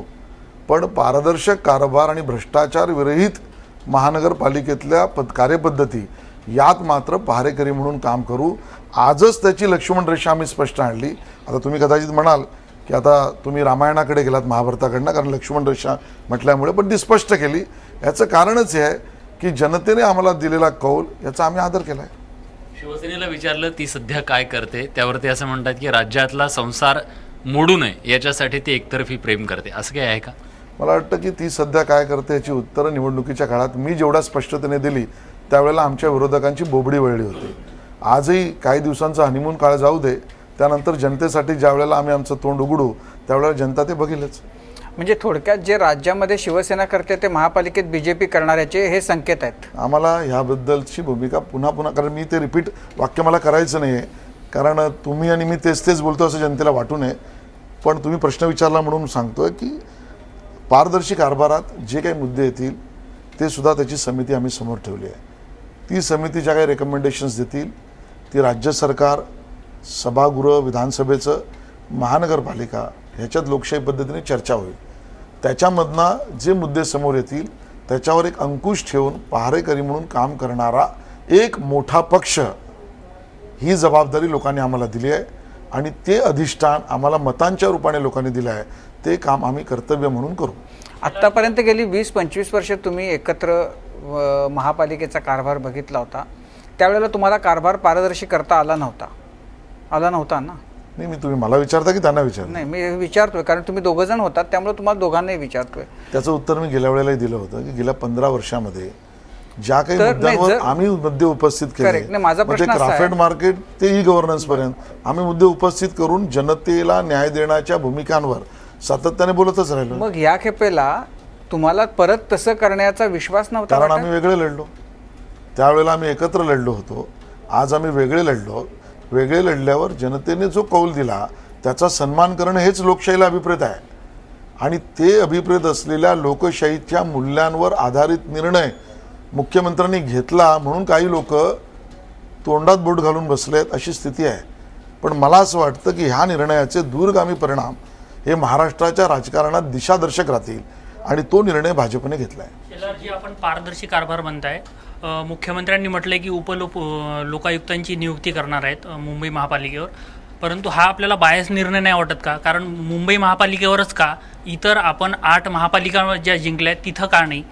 पण पारदर्शक कारभार आणि भ्रष्टाचार विरहित महानगरपालिकेतल्या कार्यपद्धती यात मात्र पहारेकरी म्हणून काम करू. आजच त्याची लक्ष्मण रेषा आम्ही स्पष्ट आणली. आता तुम्ही कदाचित म्हणाल की आता तुम्ही रामायणाकडे गेलात महाभारताकडनं, कारण लक्ष्मण रेषा म्हटल्यामुळे, पण ती स्पष्ट केली. याचं कारणच हे आहे की जनतेने आम्हाला दिलेला कौल याचा आम्ही आदर केला आहे. शिवसेनेला विचारलं ती सध्या काय करते, त्यावरती असं म्हणतात की राज्यातला संसार मोडू नये याच्यासाठी ती एकतर्फी प्रेम करते, असं काय आहे का? मला वाटतं की ती सध्या काय करते याची उत्तरं निवडणुकीच्या काळात मी जेवढ्या स्पष्टतेने दिली त्यावेळेला आमच्या विरोधकांची बोबडी वळली होती. आजही काही दिवसांचा हनीमून काळ जाऊ दे, त्यानंतर जनतेसाठी ज्या वेळेला आम्ही आमचं तोंड उघडू त्यावेळेला जनता ते बघेलच. म्हणजे थोडक्यात जे राज्यामध्ये शिवसेना करते ते महापालिकेत बीजेपी करणाऱ्याचे हे संकेत आहेत. आम्हाला ह्याबद्दलची भूमिका पुन्हा पुन्हा, कारण मी ते रिपीट वाक्य मला करायचं नाही आहे, कारण तुम्ही आणि मी तेच तेच बोलतो असं जनतेला वाटू नये. पण तुम्ही प्रश्न विचारला म्हणून सांगतोय की पारदर्शी कारभारात जे काही मुद्दे येतील ते सुद्धा त्याची समिती आम्ही समोर ठेवली आहे. ती समिती ज्या काही रेकमेंडेशन्स देतील ती राज्य सरकार, सभागृह, विधानसभेचं, महानगरपालिका ह्याच्यात लोकशाही पद्धतीने चर्चा होईल. त्याच्यामधनं जे मुद्दे समोर येतील त्याच्यावर एक अंकुश ठेवून पहारेकरी म्हणून काम करणारा एक मोठा पक्ष, ही जबाबदारी लोकांनी आम्हाला दिली आहे आणि ते अधिष्ठान आम्हाला मतांच्या रूपाने लोकांनी दिलं आहे. ते काम आम्ही कर्तव्य म्हणून करू. आत्तापर्यंत गेली 20-25 वर्ष तुम्ही एकत्र महापालिकेचा कारभार बघितला होता, त्यावेळेला तुम्हाला कारभार पारदर्शी करता आला नव्हता ना? नाही, मी तुम्ही मला विचारता की त्यांना विचारता? नाही, मी विचारतोय कारण तुम्ही दोघंजण होतात, त्यामुळे तुम्हाला दोघांनाही विचारतोय. त्याचं उत्तर मी गेल्या वेळेलाही दिलं होतं की गेल्या 15 वर्षामध्ये ज्या काही तर मुद्द्यांवर नाही, आम्ही मुद्दे उपस्थित Correct. केले, नाही, माझा प्रश्न असा आहे- क्राफ्टेड मार्केट ते ई गव्हर्नन्स पर्यंत आम्ही मुद्दे उपस्थित करून जनतेला न्याय देण्याच्या भूमिकांवर सातत्याने बोलतच राहिलो. मग ह्या खेपेला तुम्हाला परत तसं करण्याचा विश्वास नव्हता कारण वाटत? आम्ही वेगळे लढलो. त्यावेळेला आम्ही एकत्र लढलो होतो, आज आम्ही वेगळे लढलो. वेगळे लढल्यावर जनतेने जो कौल दिला त्याचा सन्मान करणं हेच लोकशाहीला अभिप्रेत आहे. आणि ते अभिप्रेत असलेल्या लोकशाहीच्या मूल्यांवर आधारित निर्णय मुख्यमंत्र्यांनी घेतला म्हणून काही लोक तोंडात बोट घालून बसलेत अशी स्थिती आहे. पण मला असं वाटतं की ह्या निर्णयाचे दूरगामी परिणाम हे महाराष्ट्राच्या राजकारणात दिशादर्शक राहतील आणि तो निर्णय भाजपने घेतला आहे. जी आपण पारदर्शी कारभार म्हणताय, मुख्यमंत्र्यांनी म्हटलंय की लोकायुक्तांची नियुक्ती करणार आहेत मुंबई महापालिकेवर, परंतु हा आपल्याला बायस निर्णय नाही वाटत का? कारण मुंबई महापालिकेवरच का, इतर आपण 8 महापालिका ज्या जिंकल्या तिथं का नाही?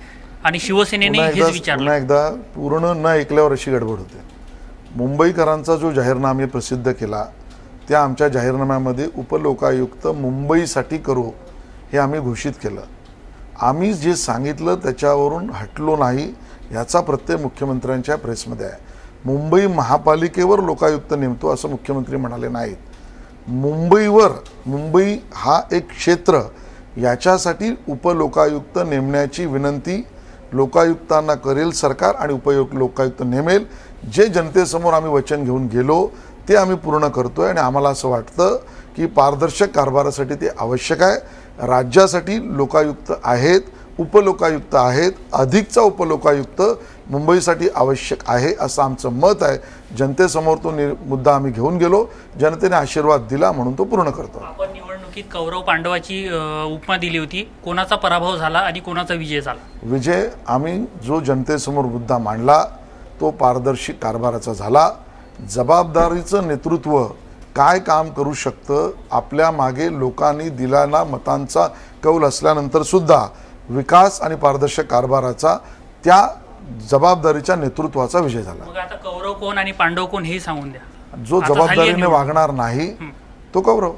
आणि शिवसेनेने हेच विचारलं. पुन्हा एकदा पूर्ण न ऐकल्यावर अशी गडबड होते. मुंबईकरांचा जो जाहीरनामा प्रसिद्ध केला त्या आमच्या जाहीरनाम्यामध्ये उपलोकायुक्त मुंबईसाठी करू हे आम्ही घोषित केलं. आम्ही जे सांगितलं त्याच्यावरून हटलो नाही याचा प्रत्यय मुख्यमंत्र्यांच्या प्रेसमध्ये आहे. मुंबई महापालिकेवर लोकायुक्त नेमतो असं मुख्यमंत्री म्हणाले नाहीत. मुंबई हा एक क्षेत्र, याच्यासाठी उपलोकायुक्त नेमण्याची विनंती लोकायुक्तांना करेल सरकार आणि लोकायुक्त नेमेल. जे जनतेसमोर आम्ही वचन घेऊन गेलो ते आम्ही पूर्ण करतोय आणि आम्हाला असं वाटतं की पारदर्शक कारभारासाठी ते आवश्यक आहे. राज्यासाठी लोकायुक्त आहेत, उपलोकायुक्त आहेत, अधिकचा उपलोकायुक्त मुंबईसाठी आवश्यक आहे असं आमचं मत आहे. जनतेसमोर तो मुद्दा आम्ही घेऊन गेलो, जनतेने आशीर्वाद दिला म्हणून तो पूर्ण करतो. आपण निवडणुकीत कौरव पांडवाची उपमा दिली होती. कोणाचा पराभव झाला आणि कोणाचा विजय झाला? विजय आम्ही जो जनतेसमोर मुद्दा मांडला तो पारदर्शी कारभाराचा झाला. जबाबदारीचं नेतृत्व काय काम करू शकतं, आपल्या मागे लोकांनी दिलेला मतांचा कौल असल्यानंतर सुद्धा विकास आणि पारदर्शक कारभाराचा त्या जबाबदारीच्या नेतृत्वाचा विजय झाला. मग आता कौरव कोण आणि पांडव कोण हे सांगून द्या. जो आता झाली आहे जबाबदारीने निवडणूक. वागणार नाही तो कौरव.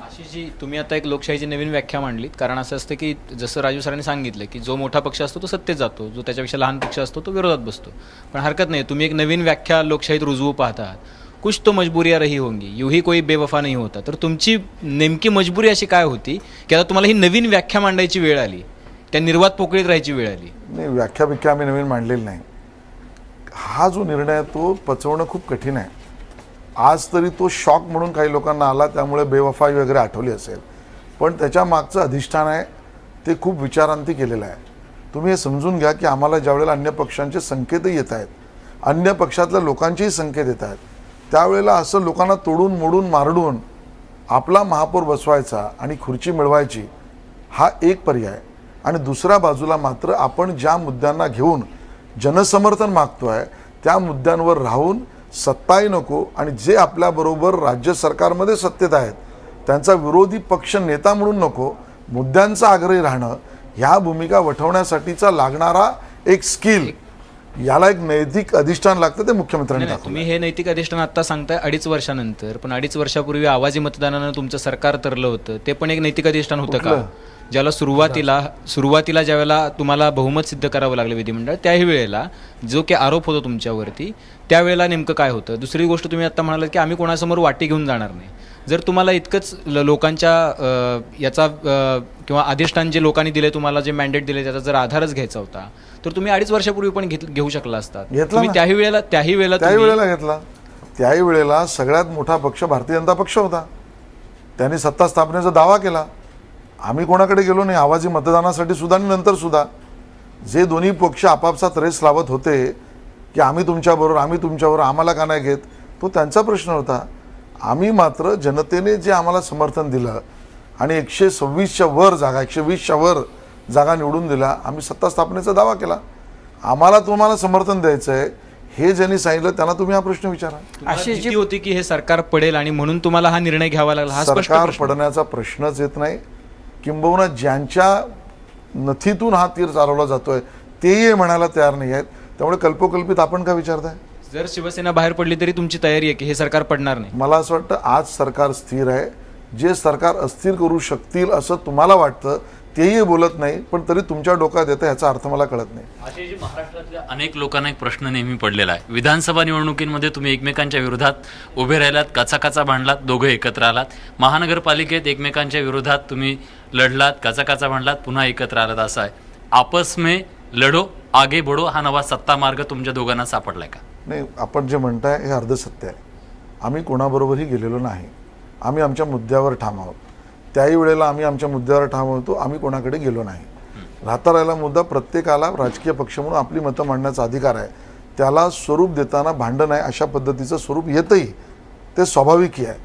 आशिषजी, तुम्ही आता एक लोकशाहीची नवीन व्याख्या मांडलीत. कारण असं असतं की जसं राजू सरांनी सांगितलं की जो मोठा पक्ष असतो तो सत्तेत जातो, जो त्याच्यापेक्षा लहान पक्ष असतो तो विरोधात बसतो. पण हरकत नाही, तुम्ही एक नवीन व्याख्या लोकशाहीत रुजवू पाहता. कुछ तो मजबुरियाँ रही होंगी, यूही कोई बेवफा नहीं होता. तर तुमची नेमकी मजबुरी अशी काय होती की आता तुम्हाला ही नवीन व्याख्या मांडायची वेळ आली, त्या निर्वात पोकळीत राहायची वेळ आली? नाही, व्याख्या आम्ही नवीन मांडलेली नाही. हा जो निर्णय आहे तो पचवणं खूप कठीण आहे. आज तरी तो शॉक म्हणून काही लोकांना आला, त्यामुळे बेवफाई वगैरे आठवली असेल, पण त्याच्या मागचं अधिष्ठान आहे ते खूप विचारांती केलेलं आहे. तुम्ही हे समजून घ्या की आम्हाला ज्यावेळेला अन्य पक्षांचे संकेतही येत आहेत, अन्य पक्षातल्या लोकांचेही संकेत येत आहेत, त्यावेळेला असं लोकांना तोडून मोडून मारडून आपला महापौर बसवायचा आणि खुर्ची मिळवायची हा एक पर्याय. आणि दुसऱ्या बाजूला मात्र आपण ज्या मुद्द्यांना घेऊन जनसमर्थन मागतोय त्या मुद्द्यांवर राहून सत्ताही नको आणि जे आपल्याबरोबर राज्य सरकारमध्ये सत्तेत आहेत त्यांचा विरोधी पक्ष नेता म्हणून नको, मुद्द्यांचा आग्रही राहणं, ह्या भूमिका वठवण्यासाठीचा लागणारा एक स्किल, याला एक नैतिक अधिष्ठान लागतं, ते मुख्यमंत्र्यांनी नाही, दाखवलं. तुम्ही हे नैतिक अधिष्ठान आता सांगताय 2.5 वर्षानंतर, पण 2.5 वर्षापूर्वी आवाजी मतदानानं तुमचं सरकार तरलं होतं, ते पण एक नैतिक अधिष्ठान होतं का? ज्याला सुरुवातीला ज्यावेळेला तुम्हाला बहुमत सिद्ध करावं लागलं विधिमंडळ, त्याही वेळेला जो काही आरोप होतो तुमच्यावरती, त्यावेळेला नेमकं काय होतं? दुसरी गोष्ट तुम्ही आता म्हणालात की आम्ही कोणासमोर वाटी घेऊन जाणार नाही. जर तुम्हाला इतकंच लोकांच्या याचा किंवा अधिष्ठान जे लोकांनी दिले, तुम्हाला जे मॅन्डेट दिले, त्याचा जर आधारच घ्यायचा होता तर तुम्ही 2.5 वर्षापूर्वी पण घेऊ शकला असता. तुम्ही त्याही वेळेला घेतला. त्याही वेळेला सगळ्यात मोठा पक्ष भारतीय जनता पक्ष होता, त्यांनी सत्ता स्थापनेचा दावा केला. आम्ही कोणाकडे गेलो नाही. आवाजी मतदानासाठी सुद्धा आणि नंतर सुद्धा जे दोन्ही पक्ष आपापसात रेस लावत होते की आम्ही तुमच्याबरोबर आम्हाला का नाही घेत, तो त्यांचा प्रश्न होता. आम्ही मात्र जनतेने जे आम्हाला समर्थन दिलं आणि 126च्या वर जागा 120च्या वर जागा निवडून दिला, आम्ही सत्ता स्थापनेचा दावा केला. आम्हाला तुम्हाला समर्थन द्यायचं आहे हे ज्यांनी सांगितलं त्यांना तुम्ही हा प्रश्न विचारा. अशी जी होती की हे सरकार पडेल आणि म्हणून तुम्हाला हा निर्णय घ्यावा लागला, हा स्पष्ट सरकार प्रश्न. पडण्याचा प्रश्नच येत नाही. किंबहुना ज्यांच्या नथीतून हा तीर चालवला जातोय तेही म्हणायला तयार नाही आहेत. त्यामुळे कल्पोकल्पित आपण का विचारताय? जर शिवसेना बाहेर पडली तरी तुमची तयारी आहे की हे सरकार पडणार नाही? मला असं वाटतं आज सरकार स्थिर आहे. जे सरकार अस्थिर करू शकतील असं तुम्हाला वाटतं तेही बोलत नाही, पण तरी तुमच्या डोक्यात येतं ह्याचा अर्थ मला कळत नाही. असे महाराष्ट्रातल्या अनेक लोकांना एक प्रश्न नेहमी पडलेला आहे. विधानसभा निवडणुकीमध्ये तुम्ही एकमेकांच्या विरोधात उभे राहिलात, काचा भांडलात, दोघे एकत्र आलात. महानगरपालिकेत एकमेकांच्या विरोधात तुम्ही लढलात, काचा भांडलात, पुन्हा एकत्र आलात. असं आहे, आपस में लढो आगे बढो हा नवा सत्ता मार्ग तुमच्या दोघांना सापडलाय का? नाही, आपण जे म्हणताय हे अर्ध सत्य आहे. आम्ही कोणाबरोबरही गेलेलो नाही. आम्ही आमच्या मुद्द्यावर ठाम आहोत. त्याही वेळेला आम्ही आमच्या मुद्द्यावर ठाम होतो. आम्ही कोणाकडे गेलो नाही. राहता राहिला मुद्दा, प्रत्येकाला राजकीय पक्ष म्हणून आपली मतं मांडण्याचा अधिकार आहे. त्याला स्वरूप देताना भांडण आहे अशा पद्धतीचं स्वरूप येतही, ते स्वाभाविकही आहे.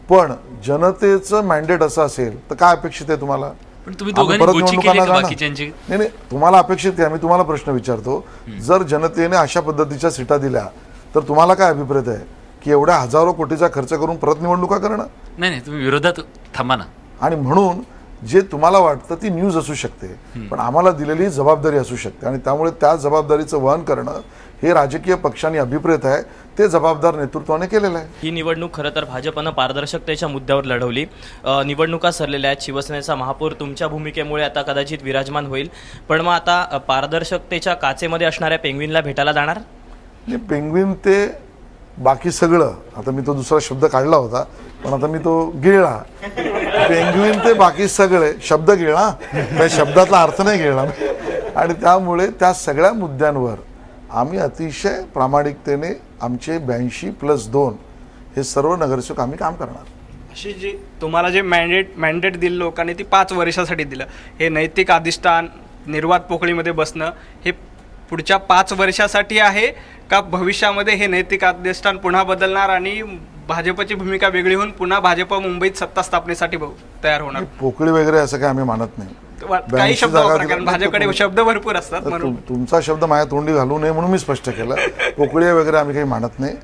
पण जनतेचं मॅन्डेट असं असेल तर काय अपेक्षित आहे तुम्हाला? पण तुम्ही दोघांनी गोची केली का बाकीच्यांची? नाही, तुम्हाला अपेक्षित आहे. मी तुम्हाला प्रश्न विचारतो, जर जनतेने अशा पद्धतीच्या सीटा दिल्या तर तुम्हाला काय अभिप्रेत आहे की एवढ्या हजारो कोटीचा खर्च करून परत निवडणुका करणं? नाही, तुम्ही विरोधात थांबा ना. आणि म्हणून जे तुम्हाला वाटतं ती न्यूज असू शकते, पण आम्हाला दिलेली जबाबदारी असू शकते आणि त्यामुळे त्या जबाबदारीचं वहन करणं हे राजकीय पक्षांनी अभिप्रेत आहे, ते जबाबदार नेतृत्वाने केलेलं आहे. ही निवडणूक खरं तर भाजपनं पारदर्शकतेच्या मुद्द्यावर लढवली. निवडणुका सरलेल्या आहेत. शिवसेनेचा महापौर तुमच्या भूमिकेमुळे आता कदाचित विराजमान होईल, पण मग आता पारदर्शकतेच्या काचेमध्ये असणाऱ्या पेंग्विनला भेटायला जाणार? आणि पेंग्विन ते बाकी सगळं, आता मी तो दुसरा शब्द काढला होता पण आता मी तो गिळला. पेंग्विन ते बाकी सगळे शब्द गिळला, त्या शब्दातला अर्थ नाही गिळला. आणि त्यामुळे त्या सगळ्या मुद्द्यांवर आम्ही अतिशय प्रामाणिकतेने आमचे 82+2 हे सर्व नगरसेवक आम्ही काम करणार. अशी जी तुम्हाला जे मॅन्डेट दिलं लोकांनी ती 5 वर्षासाठी दिलं, हे नैतिक अधिष्ठान निर्वात पोकळीमध्ये बसणं हे पुढच्या 5 वर्षासाठी आहे का भविष्यामध्ये हे नैतिक अधिष्ठान पुन्हा बदलणार आणि भाजपची भूमिका वेगळी होऊन पुन्हा भाजप मुंबईत सत्ता स्थापनेसाठी तयार होणार? पोकळी वगैरे असं काही आम्ही मानत नाही. काही शब्द वापरा, कारण भाजपकडे शब्द भरपूर असतात म्हणून. तुमचा शब्द माझ्या तोंडी घालू नये म्हणून मी स्पष्ट केलं. पोकळी वगैरे आम्ही काही मानत नाही.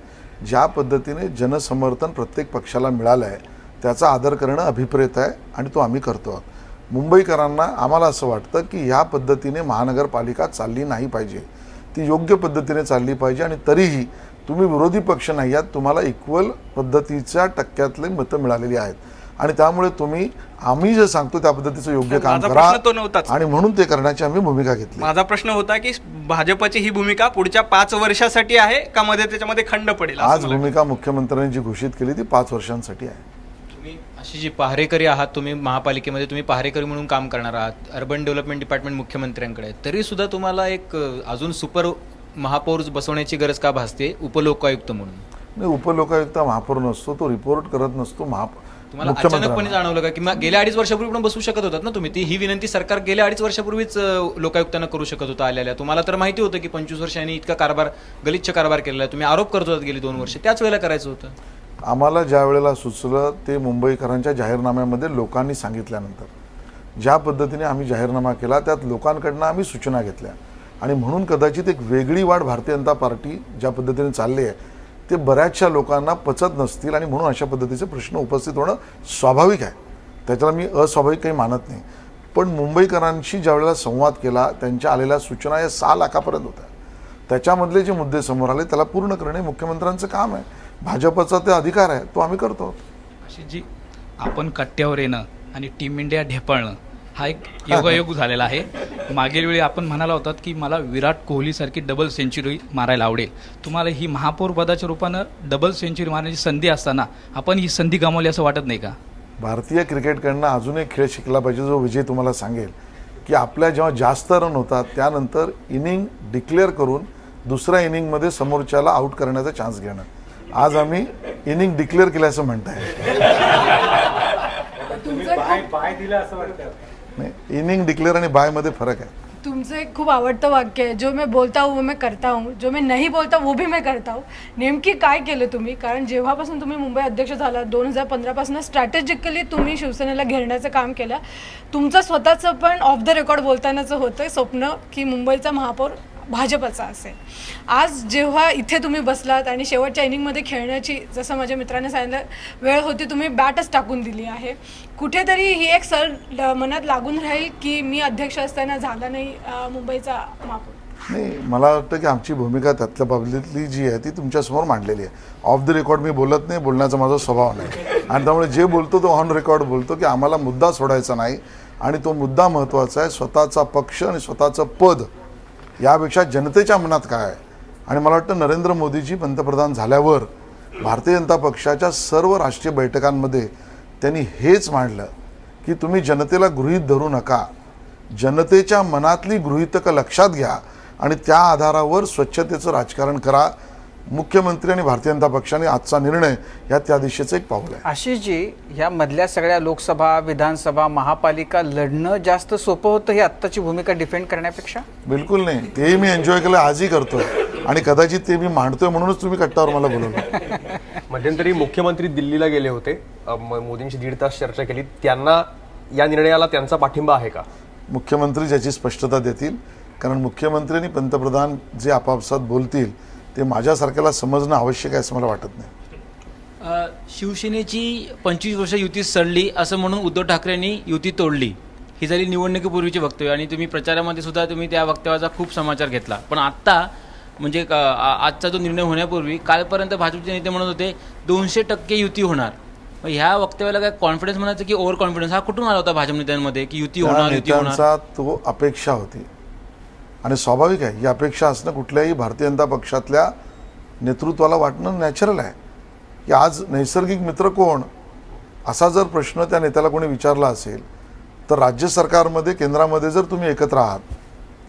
ज्या पद्धतीने जनसमर्थन प्रत्येक पक्षाला मिळालं आहे त्याचा आदर करणं अभिप्रेत आहे आणि तो आम्ही करतो आहोत. मुंबईकरांना आम्हाला असं वाटतं की ह्या पद्धतीने महानगरपालिका चालली नाही पाहिजे, ती योग्य पद्धतीने चालली पाहिजे. आणि तरीही तुम्ही विरोधी पक्ष नाही आहात, तुम्हाला इक्वल पद्धतीच्या टक्क्यातले मतं मिळालेली आहेत आणि त्यामुळे आम्ही जे सांगतो त्या पद्धतीचं योग्य काम माझा करा प्रश्न तो नव्हताच. आणि म्हणून ते करण्याची आम्ही भूमिका घेतली. माझा प्रश्न होता की भाजपची ही भूमिका पुढच्या 5 वर्षासाठी आहे का मध्ये त्याच्यामध्ये खंड पडेल? आज भूमिका मुख्यमंत्र्यांनी जी घोषित केली ती 5 वर्षांसाठी आहे. तुम्ही अशी जी पहारेकरी आहात, तुम्ही महापालिकेमध्ये तुम्ही पहारेकरी म्हणून काम करणार आहात, अर्बन डेव्हलपमेंट डिपार्टमेंट मुख्यमंत्र्यांकडे, तरी सुद्धा तुम्हाला एक अजून सुपर महापौर बसवण्याची गरज का भासते उपलोकायुक्त म्हणून? नाही, उपलोकायुक्त महापौर नसतो, तो रिपोर्ट करत नसतो. तुम्हाला अचानकपणे जाणवलं का की गेल्या 2.5 वर्षापूर्वी पण बसू शकत होतात ना तुम्ही? ती ही विनंती सरकार गेल्या 2.5 वर्षापूर्वीच लोकायुक्तांना करू शकत होता आलेल्या. तुम्हाला तर माहिती होतं की 25 वर्षांनी इतका कारभार, गलिच्छ कारभार केलेला आहे. तुम्ही आरोप करत होतात गेली 2 वर्ष, त्याच वेळेला करायचं होतं. आम्हाला ज्या वेळेला सुचलं ते मुंबईकरांच्या जाहीरनाम्यामध्ये लोकांनी सांगितल्यानंतर ज्या पद्धतीने आम्ही जाहीरनामा केला त्यात लोकांकडनं आम्ही सूचना घेतल्या आणि म्हणून कदाचित एक वेगळी वाढ भारतीय जनता पार्टी ज्या पद्धतीने चालली आहे ते बऱ्याचशा लोकांना पचत नसतील आणि म्हणून अशा पद्धतीचे प्रश्न उपस्थित होणं स्वाभाविक आहे. त्याच्याला मी अस्वाभाविक काही मानत नाही. पण मुंबईकरांशी ज्या वेळेला संवाद केला त्यांच्या आलेल्या सूचना या 6 लाखापर्यंत होत्या. त्याच्यामधले जे मुद्दे समोर आले त्याला पूर्ण करणे मुख्यमंत्र्यांचं काम आहे. भाजपचा ते अधिकार आहे, तो आम्ही करतो. अशी जी आपण कट्ट्यावर येणं आणि टीम इंडिया ढेपाळणं हा एक योगायोग झालेला आहे. मागील वेळी आपण म्हणाला होतात की मला विराट कोहलीसारखी डबल सेंचुरी मारायला आवडेल. तुम्हाला ही महापौर पदाच्या रूपानं डबल सेंचुरी मारण्याची संधी असताना आपण ही संधी गमावली असं वाटत नाही का? भारतीय क्रिकेटकडनं अजून एक खेळ शिकला पाहिजे जो विजय तुम्हाला सांगेल की आपल्या जेव्हा जास्त रन होतात त्यानंतर इनिंग डिक्लेअर करून दुसऱ्या इनिंगमध्ये समोरच्याला आउट करण्याचा चान्स घेणं. आज आम्ही इनिंग डिक्लेअर केलं असं म्हणताय. नाही, इनिंग डिक्लेअर आणि बाय मध्ये फरक आहे. तुमचं एक खूप आवडतं वाक्य आहे, जो मैं बोलता हूँ वो मैं करता हूँ, जो मैं नहीं बोलता वो भी मैं करता हूँ. नेमकी काय केलं तुम्ही? कारण जेव्हापासून तुम्ही मुंबई अध्यक्ष झाला 2015 पासून स्ट्रॅटेजिकली तुम्ही शिवसेनेला घेरण्याचं काम केलं. तुमचं स्वतःचं पण ऑफ द रेकॉर्ड बोलतानाचं होतं स्वप्न की मुंबईचा महापौर भाजपचा असेल. आज जेव्हा इथे तुम्ही बसलात आणि शेवटच्या इनिंगमध्ये खेळण्याची, जसं माझ्या मित्राने सांगितलं, वेळ होती, तुम्ही बॅटच टाकून दिली आहे. कुठेतरी ही एक मनात लागून राहील की मी अध्यक्ष असताना झाला नाही मुंबईचा महापौर. नाही, मला वाटतं की आमची भूमिका त्यातल्या बाबतीतली जी आहे ती तुमच्यासमोर मांडलेली आहे. ऑफ द रेकॉर्ड मी बोलत नाही, बोलण्याचा माझा स्वभाव नाही आणि त्यामुळे जे बोलतो तो ऑन रेकॉर्ड बोलतो की आम्हाला मुद्दा सोडायचा नाही आणि तो मुद्दा महत्त्वाचा आहे. स्वतःचा पक्ष आणि स्वतःचं पद यापेक्षा जनतेच्या मनात काय आहे. आणि मला वाटतं नरेंद्र मोदीजी पंतप्रधान झाल्यावर भारतीय जनता पक्षाच्या सर्व राष्ट्रीय बैठकांमध्ये त्यांनी हेच मांडलं की तुम्ही जनतेला गृहीत धरू नका, जनतेच्या मनातली गृहीतकं लक्षात घ्या आणि त्या आधारावर स्वच्छतेचं राजकारण करा. मुख्यमंत्री आणि भारतीय जनता पक्षाने आजचा निर्णय या त्या दिशेचं एक पाऊल आहे. आशिषजी, ह्या मधल्या सगळ्या लोकसभा, विधानसभा, महापालिका लढणं जास्त सोपं होतं ही आत्ताची भूमिका डिफेंड करण्यापेक्षा? बिलकुल नाही, तेही मी एन्जॉय केलं, आजही करतोय आणि कदाचित ते मी मांडतोय म्हणूनच तुम्ही कट्टावर मला बोलवलं. मध्यंतरी मुख्यमंत्री दिल्लीला गेले होते, मोदींशी 1.5 तास चर्चा केली. त्यांना या निर्णयाला त्यांचा पाठिंबा आहे का? मुख्यमंत्री ज्याची स्पष्टता देतील, कारण मुख्यमंत्री आणि पंतप्रधान जे आपापसात बोलतील ते माझ्यासारख्याला समजणं आवश्यक आहे असं मला वाटत नाही. शिवसेनेची 25 वर्ष युती सडली असं म्हणून उद्धव ठाकरेंनी युती तोडली, ही झाली निवडणुकीपूर्वीची वक्तव्य आणि तुम्ही प्रचारामध्ये सुद्धा तुम्ही त्या वक्तव्याचा खूप समाचार घेतला. पण आत्ता म्हणजे आजचा जो निर्णय होण्यापूर्वी कालपर्यंत भाजपचे नेते म्हणत होते 200% युती होणार. मग ह्या वक्तव्याला काय कॉन्फिडन्स म्हणायचं की ओव्हर कॉन्फिडन्स हा कुठून आला होता भाजप नेत्यांमध्ये की युती होणार युती होणार? नेत्यांचा तो अपेक्षा होती आणि स्वाभाविक आहे. ही अपेक्षा असणं कुठल्याही भारतीय जनता पक्षातल्या नेतृत्वाला वाटणं नॅचरल आहे की आज नैसर्गिक मित्र कोण असा जर प्रश्न त्या नेत्याला कोणी विचारला असेल तर राज्य सरकारमध्ये केंद्रामध्ये जर तुम्ही एकत्र आहात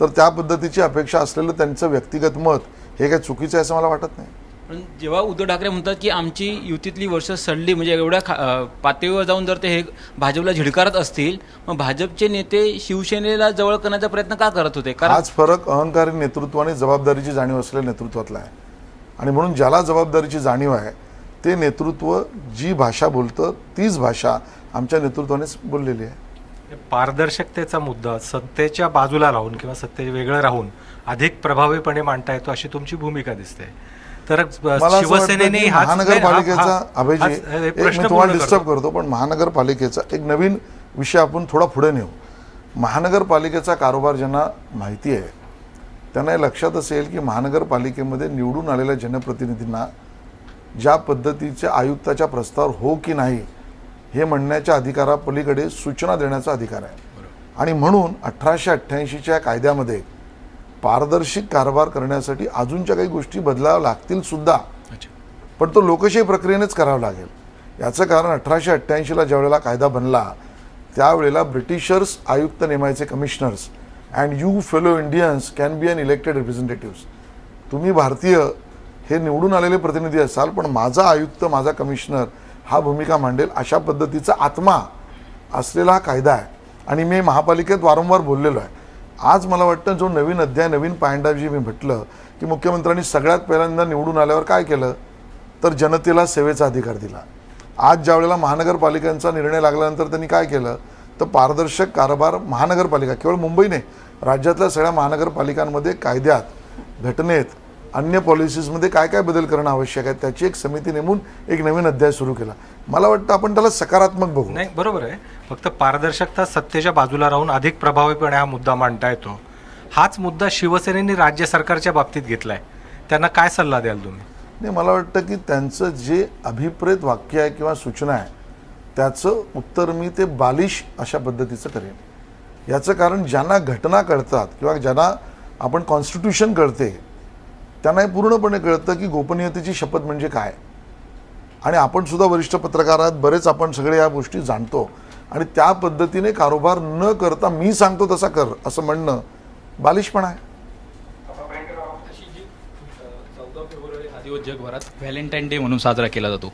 तर त्या पद्धतीची अपेक्षा असलेलं त्यांचं व्यक्तिगत मत हे काय चुकीचं आहे असं मला वाटत नाही. पण जेव्हा उद्धव ठाकरे म्हणतात की आमची युतीतली वर्ष सडली म्हणजे एवढ्या पातळीवर जाऊन जर ते हे भाजपला झिडकारत असतील मग भाजपचे नेते शिवसेनेला जवळ करण्याचा प्रयत्न का करत होते? कारण हाच फरक अहंकारी नेतृत्व आणि जबाबदारीची जाणीव असलेल्या नेतृत्वातला आहे आणि म्हणून ज्याला जबाबदारीची जाणीव आहे ते नेतृत्व जी भाषा बोलतं तीच भाषा आमच्या नेतृत्वानेच बोललेली आहे. पारदर्शकतेचा मुद्दा सत्तेच्या बाजूला राहून किंवा सत्तेच्या वेगळं राहून अधिक प्रभावीपणे मांडता येतो अशी तुमची भूमिका दिसते. तर शिवसेनेने महानगरपालिकेचा अभयजी मी तुम्हाला डिस्टर्ब करतो पण महानगरपालिकेचा एक नवीन विषय आपण थोडा पुढे नेऊ. महानगरपालिकेचा कारोबार ज्यांना माहिती आहे त्यांना हे लक्षात असेल की महानगरपालिकेमध्ये निवडून आलेल्या जनप्रतिनिधींना ज्या पद्धतीच्या आयुक्ताच्या प्रस्ताव हो की नाही हे म्हणण्याच्या अधिकारापलीकडे सूचना देण्याचा अधिकार आहे. आणि म्हणून 1888च्या कायद्यामध्ये पारदर्शक कारभार करण्यासाठी अजूनच्या काही गोष्टी बदलाव्या लागतील सुद्धा, पण तो लोकशाही प्रक्रियेनेच करावा लागेल. याचं कारण 1888ला ज्यावेळेला कायदा बनला त्यावेळेला ब्रिटिशर्स आयुक्त नेमायचे commissioners and you fellow Indians can be unelected representatives. तुम्ही भारतीय हे निवडून आलेले प्रतिनिधी असाल पण माझा आयुक्त माझा कमिशनर हा भूमिका मांडेल अशा पद्धतीचा आत्मा असलेला हा कायदा आहे. आणि मी महापालिकेत वारंवार बोललेलो आहे. आज मला वाटतं जो नवीन अध्याय नवीन पायंडा जी मी म्हटलं की मुख्यमंत्र्यांनी सगळ्यात पहिल्यांदा निवडून आल्यावर काय केलं तर जनतेला सेवेचा अधिकार दिला. आज ज्यावेळेला महानगरपालिकांचा निर्णय लागल्यानंतर त्यांनी काय केलं तर पारदर्शक कारभार महानगरपालिका केवळ मुंबई नाही राज्यातल्या सगळ्या महानगरपालिकांमध्ये कायद्यात घटनेत अन्य पॉलिसीजमध्ये काय काय बदल करणं आवश्यक आहे त्याची एक समिती नेमून एक नवीन अध्याय सुरू केला. मला वाटतं आपण त्याला सकारात्मक बघू. नाही बरोबर आहे. फक्त पारदर्शकता सत्तेच्या बाजूला राहून अधिक प्रभावीपणे हा मुद्दा मांडता येतो. हाच मुद्दा शिवसेनेने राज्य सरकारच्या बाबतीत घेतलाय. त्यांना काय सल्ला द्याल तुम्ही? नाही मला वाटतं की त्यांचं जे अभिप्रेत वाक्य आहे किंवा सूचना आहे त्याचं उत्तर मी ते बालिश अशा पद्धतीचं करेन. याचं कारण ज्यांना घटना कळतात किंवा ज्यांना आपण कॉन्स्टिट्यूशन कळते त्यांना हे पूर्णपणे कळतं की गोपनीयतेची शपथ म्हणजे काय. आणि आपण सुद्धा वरिष्ठ पत्रकार आहात बरेच आपण सगळे या गोष्टी जाणतो आणि त्या पद्धतीने कारोबार न करता मी सांगतो तसा कर असं म्हणणं बालिशपणा आहे. 14 फेब्रुवारी हा दिवस जगभरात व्हॅलेंटाईन डे म्हणून साजरा केला जातो.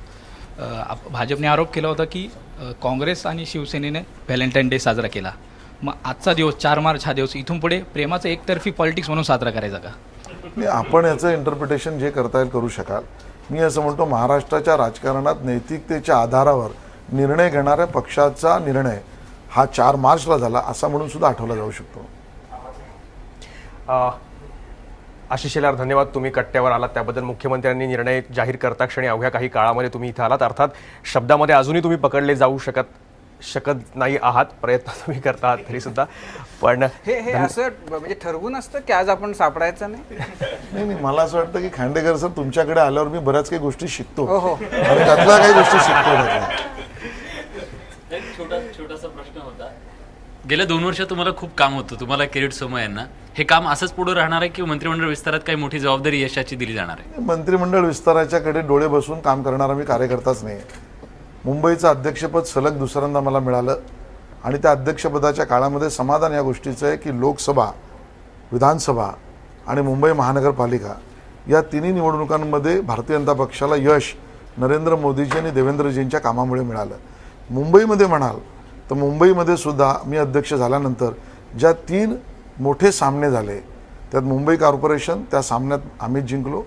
भाजपने आरोप केला होता की काँग्रेस आणि शिवसेनेने व्हॅलेंटाईन डे साजरा केला. मग आजचा दिवस 4 मार्च हा दिवस इथून पुढे प्रेमाचं एकतर्फी पॉलिटिक्स म्हणून साजरा करायचा का? नाही आपण याचं इंटरप्रिटेशन जे करता येईल करू शकाल. मी असं म्हणतो महाराष्ट्राच्या राजकारणात नैतिकतेच्या आधारावर निर्णय घेणाऱ्या पक्षाचा निर्णय हा 4 मार्चला झाला असा म्हणून सुद्धा आठवला जाऊ शकतो. आशिष शेलार धन्यवाद. तुम्ही कट्ट्यावर आलात त्याबद्दल. मुख्यमंत्र्यांनी निर्णय जाहीर करता क्षणी अवघ्या काही काळामध्ये तुम्ही इथं आलात. अर्थात शब्दामध्ये अजूनही तुम्ही पकडले जाऊ शकत नाही आहात. प्रयत्न तुम्ही करता आहात तरी सुद्धा. पण हे असं म्हणजे ठरवून असतं की आज आपण सापडायचं नाही. नाही मला असं वाटतं की खांडेकर सर तुमच्याकडे आल्यावर मी बऱ्याच काही गोष्टी शिकतो हो आणि त्यातल्या काही गोष्टी शिकतो. छोटासा प्रश्न होता. गेल्या 2 वर्षात तुम्हाला खूप काम होतं. तुम्हाला किरीट सोमय्या यांना हे काम असंच पुढे राहणार आहे की मंत्रिमंडळ विस्तारात काही मोठी जबाबदारी यशाची दिली जाणार आहे? मंत्रिमंडळ विस्ताराच्याकडे डोळे बसून काम करणारा मी कार्यकर्ताच नाही. मुंबईचं अध्यक्षपद सलग दुसऱ्यांदा मला मिळालं आणि त्या अध्यक्षपदाच्या काळामध्ये समाधान या गोष्टीचं आहे की लोकसभा विधानसभा आणि मुंबई महानगरपालिका या तिन्ही निवडणुकांमध्ये भारतीय जनता पक्षाला यश नरेंद्र मोदीजी आणि देवेंद्रजींच्या कामामुळे मिळालं. मुंबईमध्ये म्हणाल तर मुंबईमध्ये सुद्धा मी अध्यक्ष झाल्यानंतर ज्या 3 मोठे सामने झाले त्यात मुंबई कॉर्पोरेशन त्या सामन्यात आम्हीच जिंकलो,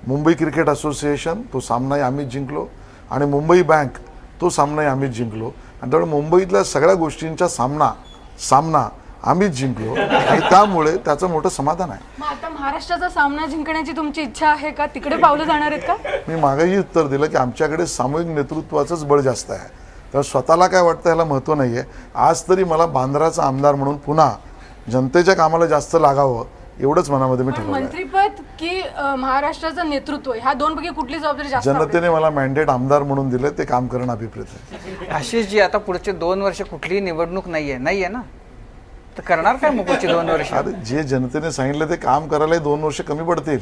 मुंबई क्रिकेट असोसिएशन तो सामनाही आम्हीच जिंकलो आणि मुंबई बँक तो सामनाही आम्हीच जिंकलो. आणि त्यामुळे मुंबईतल्या सगळ्या गोष्टींचा सामना आम्हीच जिंकलो आणि त्यामुळे त्याचं मोठं समाधान आहे. मग आता महाराष्ट्राचा सामना जिंकण्याची तुमची इच्छा आहे का? तिकडे पावलं जाणार आहेत का? मी मागेही उत्तर दिलं की आमच्याकडे सामूहिक नेतृत्वाचंच बळ जास्त आहे. तर स्वतःला काय वाटतं याला महत्त्व नाही आहे. आज तरी मला बांद्राचा आमदार म्हणून पुन्हा जनतेच्या कामाला जास्त लागावं एवढंच मनामध्ये मी पण ठरवलं आहे. मंत्रीपद की महाराष्ट्राचं नेतृत्व ह्या दोनपैकी कुठली जबाबदारी जास्त आवडेल? जनतेने मला मॅन्डेट आमदार म्हणून दिलं, ते काम करणं अभिप्रेत आहे. आशिषजी, आता पुढचे 2 वर्ष कुठलीही निवडणूक नाहीये ना, तर करणार काय मग पुढची 2 वर्ष? अरे जे जनतेने सांगितलं ते काम करायला 2 वर्ष कमी पडतील.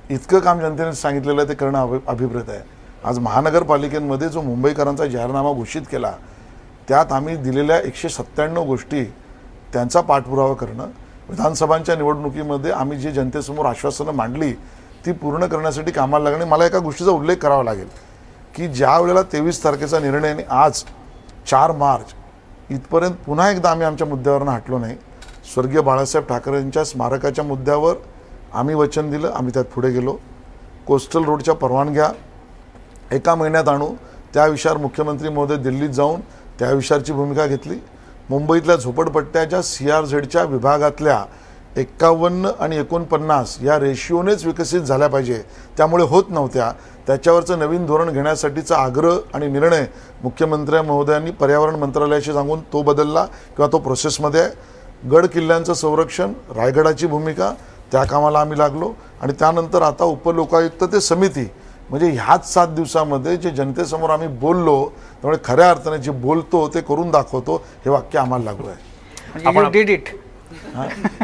इतकं काम जनतेने सांगितलेलं आहे ते करणं अभिप्रेत आहे. आज महानगरपालिकेमध्ये जो मुंबईकरांचा जाहीरनामा घोषित केला त्यात आम्ही दिलेल्या 197 गोष्टी त्यांचा पाठपुरावा करणं, विधानसभांच्या निवडणुकीमध्ये आम्ही जी जनतेसमोर आश्वासनं मांडली ती पूर्ण करण्यासाठी कामाला लागणे. मला एका गोष्टीचा उल्लेख करावा लागेल की ज्या वेळेला 23 तारखेचा निर्णय आणि आज 4 मार्च इथपर्यंत पुन्हा एकदा आम्ही आमच्या मुद्द्यावरनं हटलो नाही. स्वर्गीय बाळासाहेब ठाकरेंच्या स्मारकाच्या मुद्द्यावर आम्ही वचन दिलं, आम्ही त्यात पुढे गेलो. कोस्टल रोडच्या परवानग्या 1 महिन्यात आणू त्या विषयावर मुख्यमंत्री महोदय दिल्लीत जाऊन त्या विषयाची भूमिका घेतली. मुंबईतल्या झोपडपट्ट्याच्या CRZच्या विभागातल्या 51 आणि 49 या रेशिओनेच विकसित झाल्या पाहिजे, त्यामुळे होत नव्हत्या. त्याच्यावरचं नवीन धोरण घेण्यासाठीचा आग्रह आणि निर्णय मुख्यमंत्री महोदयांनी पर्यावरण मंत्रालयाशी सांगून तो बदलला किंवा तो प्रोसेसमध्ये आहे. गड किल्ल्यांचं संरक्षण, रायगडाची भूमिका, त्या कामाला आम्ही लागलो. आणि त्यानंतर आता उपलोकायुक्त ते समिती, म्हणजे ह्याच 7 दिवसामध्ये जे जनतेसमोर आम्ही बोललो, त्यामुळे खऱ्या अर्थाने जे बोलतो ते करून दाखवतो हे वाक्य आम्हाला लागू आहे. You did it.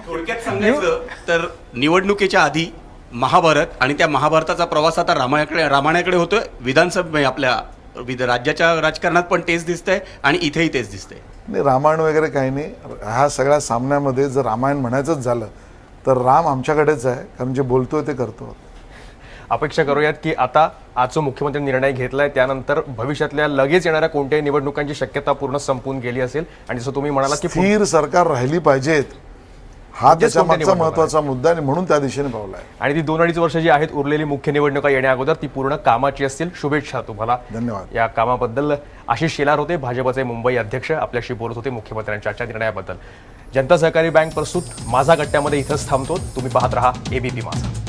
थोडक्यात सांगायचं तर निवडणुकीच्या आधी महाभारत आणि त्या महाभारताचा प्रवास आता रामायणाकडे होतोय. विधानसभा आपल्या राज्याच्या राजकारणात पण तेच दिसतंय आणि इथेही तेच दिसतंय. नाही, रामायण वगैरे काही नाही. ह्या सगळ्या सामन्यामध्ये जर रामायण म्हणायचंच झालं तर राम आमच्याकडेच आहे, कारण जे बोलतोय ते करतो. अपेक्षा करूयात की आता आज जो मुख्यमंत्री निर्णय घेतलाय त्यानंतर भविष्यातल्या लगेच येणाऱ्या कोणत्याही निवडणुकांची शक्यता पूर्ण संपून गेली असेल. आणि जसं तुम्ही म्हणाला की स्थिर सरकार राहिली पाहिजेत हा त्याच्या मागचा महत्वाचा मुद्दा आणि म्हणून त्या दिशेने पावला आहे. आणि ती 2-2.5 वर्ष जी आहेत उरलेली मुख्य निवडणुका येण्या अगोदर ती पूर्ण कामाची असतील. शुभेच्छा तुम्हाला. धन्यवाद. या कामाबद्दल. आशिष शेलार होते, भाजपचे मुंबई अध्यक्ष, आपल्याशी बोलत होते मुख्यमंत्र्यांच्या आजच्या निर्णयाबद्दल. जनता सहकारी बँक प्रस्तुत माझा गट्ट्यामध्ये इथंच थांबतो. तुम्ही पाहत रहा ABP माझा.